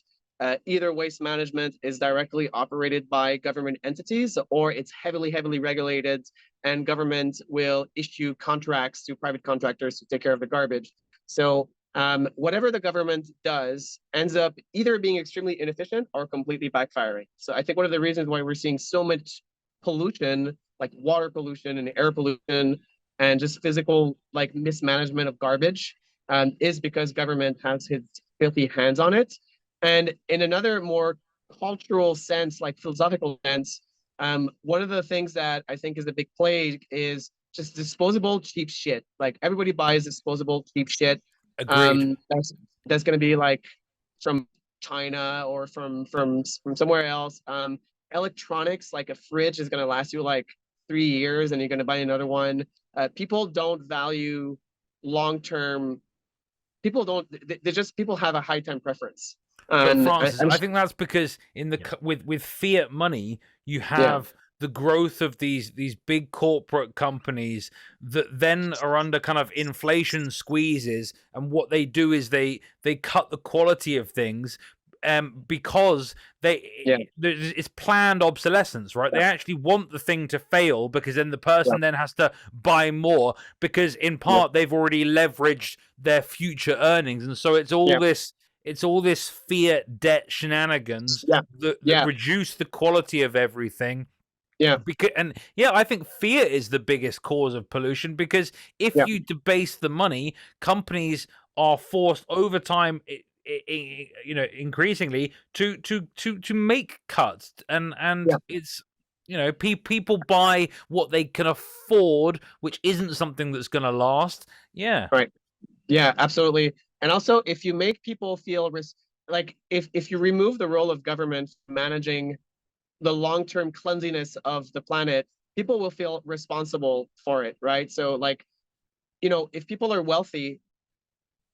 Either waste management is directly operated by government entities, or it's heavily regulated, and government will issue contracts to private contractors to take care of the garbage. So whatever the government does ends up either being extremely inefficient or completely backfiring. So I think one of the reasons why we're seeing so much pollution, like water pollution and air pollution, and just physical like mismanagement of garbage, is because government has its filthy hands on it. And in another more cultural sense, like philosophical sense, one of the things that I think is a big plague is just disposable cheap shit. Like everybody buys disposable cheap shit. Agreed. That's going to be like from China or from somewhere else. Electronics, like a fridge, is going to last you like 3 years, and you're going to buy another one. People don't value long-term. People have a high-time preference. Francis, I think that's because with fiat money, you have the growth of these big corporate companies that then are under kind of inflation squeezes, and what they do is they cut the quality of things because it's planned obsolescence, right? They actually want the thing to fail because then the person then has to buy more, because in part they've already leveraged their future earnings, and so it's all this fiat debt shenanigans that reduce the quality of everything. I think fear is the biggest cause of pollution, because if you debase the money, companies are forced over time, increasingly to make cuts, and it's people buy what they can afford, which isn't something that's going to last. Right. Yeah, absolutely. And also, if you make people feel like if you remove the role of government managing the long-term cleanliness of the planet, people will feel responsible for it, right? So like, if people are wealthy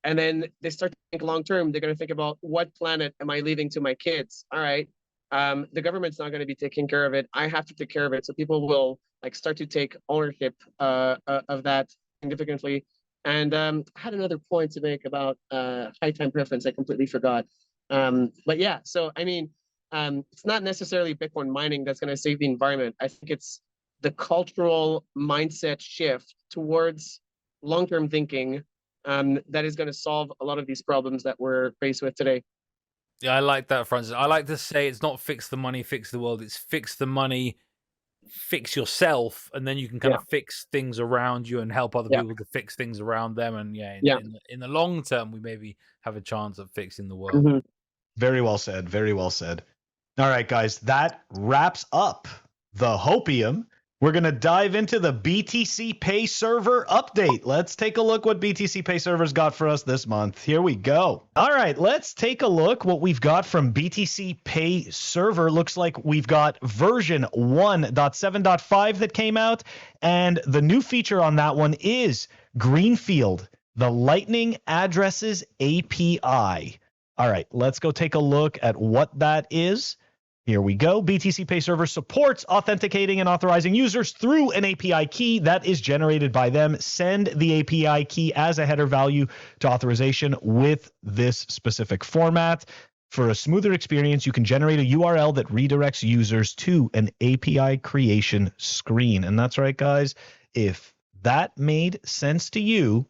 and then they start to think long-term, they're going to think about, what planet am I leaving to my kids? All right. The government's not going to be taking care of it. I have to take care of it. So people will like start to take ownership of that significantly. And I had another point to make about high time preference. I completely forgot. But yeah, so I mean, it's not necessarily Bitcoin mining that's going to save the environment. I think it's the cultural mindset shift towards long-term thinking that is going to solve a lot of these problems that we're faced with today. Yeah, I like that, Francis. I like to say it's not fix the money, fix the world. It's fix the money, fix yourself, and then you can kind of fix things around you and help other people to fix things around them. And in the long term, we maybe have a chance of fixing the world. Very well said. Very well said. All right, guys, that wraps up the Hopium. We're going to dive into the BtcPayServer update. Let's take a look what BtcPayServer's got for us this month. Here we go. All right, let's take a look what we've got from BtcPayServer. Looks like we've got version 1.7.5 that came out, and the new feature on that one is Greenfield, the Lightning Addresses API. All right, let's go take a look at what that is. Here we go. BtcPayServer supports authenticating and authorizing users through an API key that is generated by them. Send the API key as a header value to authorization with this specific format. For a smoother experience, you can generate a URL that redirects users to an API creation screen. And that's right, guys. If that made sense to you,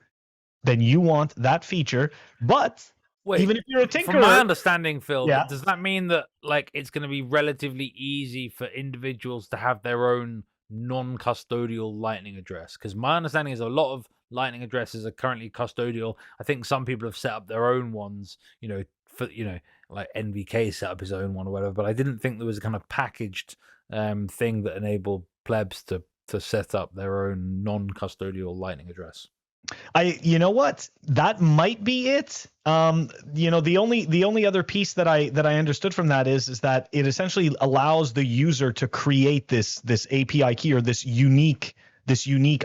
then you want that feature. But Wait, even if you're a tinkerer, from my understanding, Phil, Yeah. does that mean that like it's going to be relatively easy for individuals to have their own non-custodial Lightning address? Because my understanding is a lot of Lightning addresses are currently custodial. I think some people have set up their own ones, for like NVK set up his own one or whatever. But I didn't think there was a kind of packaged thing that enabled plebs to set up their own non-custodial Lightning address. You know what? That might be it. The only other piece that I understood from that is that it essentially allows the user to create this API key or this unique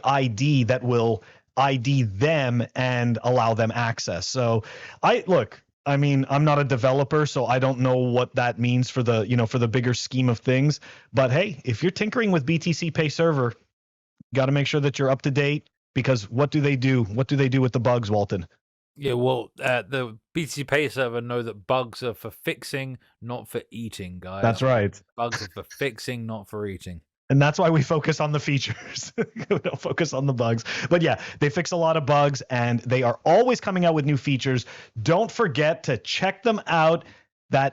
ID that will ID them and allow them access. So I'm not a developer, so I don't know what that means for the bigger scheme of things. But hey, if you're tinkering with BtcPayServer, you got to make sure that you're up to date. Because what do they do? What do they do with the bugs, Walton? Yeah, well, the BtcPayServer know that bugs are for fixing, not for eating, guys. That's right. Bugs are for fixing, not for eating. And that's why we focus on the features. We don't focus on the bugs. But yeah, they fix a lot of bugs, and they are always coming out with new features. Don't forget to check them out. They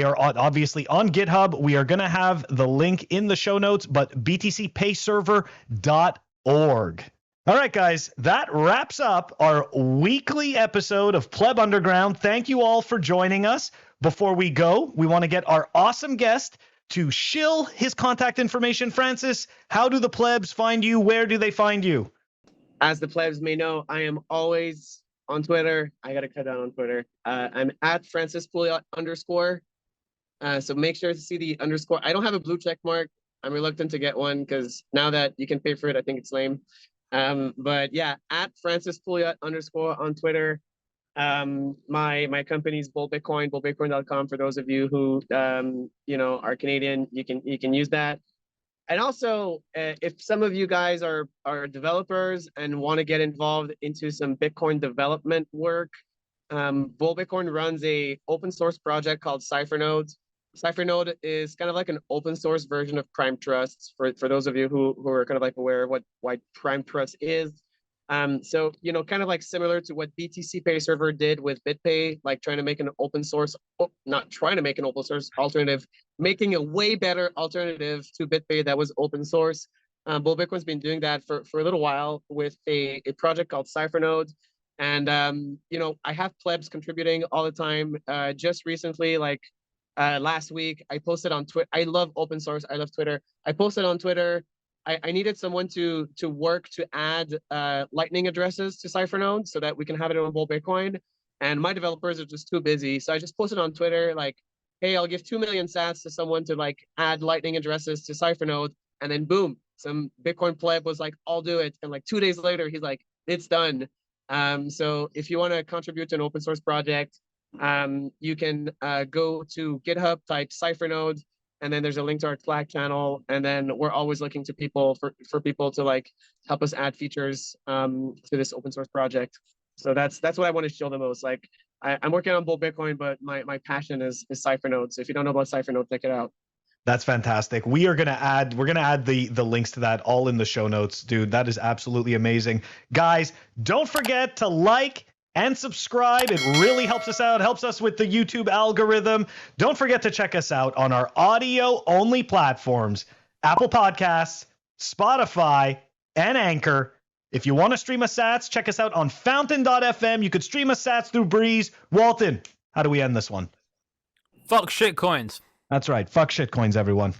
are obviously on GitHub. We are going to have the link in the show notes, but btcpayserver.org. All right, guys, that wraps up our weekly episode of Pleb Underground. Thank you all for joining us. Before we go, we want to get our awesome guest to shill his contact information. Francis, how do the plebs find you? Where do they find you? As the plebs may know, I am always on Twitter. I got to cut down on Twitter. I'm at Francis Pouliot _. So make sure to see the _. I don't have a blue check mark. I'm reluctant to get one because now that you can pay for it, I think it's lame. But yeah, at Francis Pouliot _ on Twitter. My company's BullBitcoin, bullbitcoin.com. For those of you who are Canadian, you can use that. And also, if some of you guys are developers and want to get involved into some Bitcoin development work, BullBitcoin runs a open source project called CipherNode. CipherNode is kind of like an open source version of Prime Trust for those of you who are kind of like aware of what Prime Trust is. So, kind of like similar to what BtcPayServer did with BitPay, like trying to make an open source, not trying to make an open source alternative, making a way better alternative to BitPay that was open source. BullBitcoin's been doing that for a little while with a project called CipherNode. And, I have plebs contributing all the time. Just recently, last week, I posted on Twitter. I love open source. I love Twitter. I posted on Twitter. I needed someone to work to add Lightning addresses to CipherNode so that we can have it on BullBitcoin. And my developers are just too busy. So I just posted on Twitter, hey, I'll give 2 million sats to someone to add Lightning addresses to CipherNode. And then boom, some Bitcoin pleb was like, I'll do it. And 2 days later, he's like, it's done. So if you want to contribute to an open source project, you can go to GitHub, type CipherNode, and then there's a link to our Slack channel. And then we're always looking to people for people to help us add features to this open source project. So that's what I want to show the most. I'm working on BullBitcoin, but my passion is CipherNode. So if you don't know about CipherNode, check it out. That's fantastic. We're gonna add the links to that all in the show notes, dude. That is absolutely amazing. Guys, don't forget to like and subscribe. It really helps us out, helps us with the YouTube algorithm. Don't forget to check us out on our audio-only platforms, Apple Podcasts, Spotify, and Anchor. If you want to stream us sats, check us out on fountain.fm. You could stream us sats through Breeze. Walton, how do we end this one? Fuck shitcoins. That's right. Fuck shitcoins, everyone.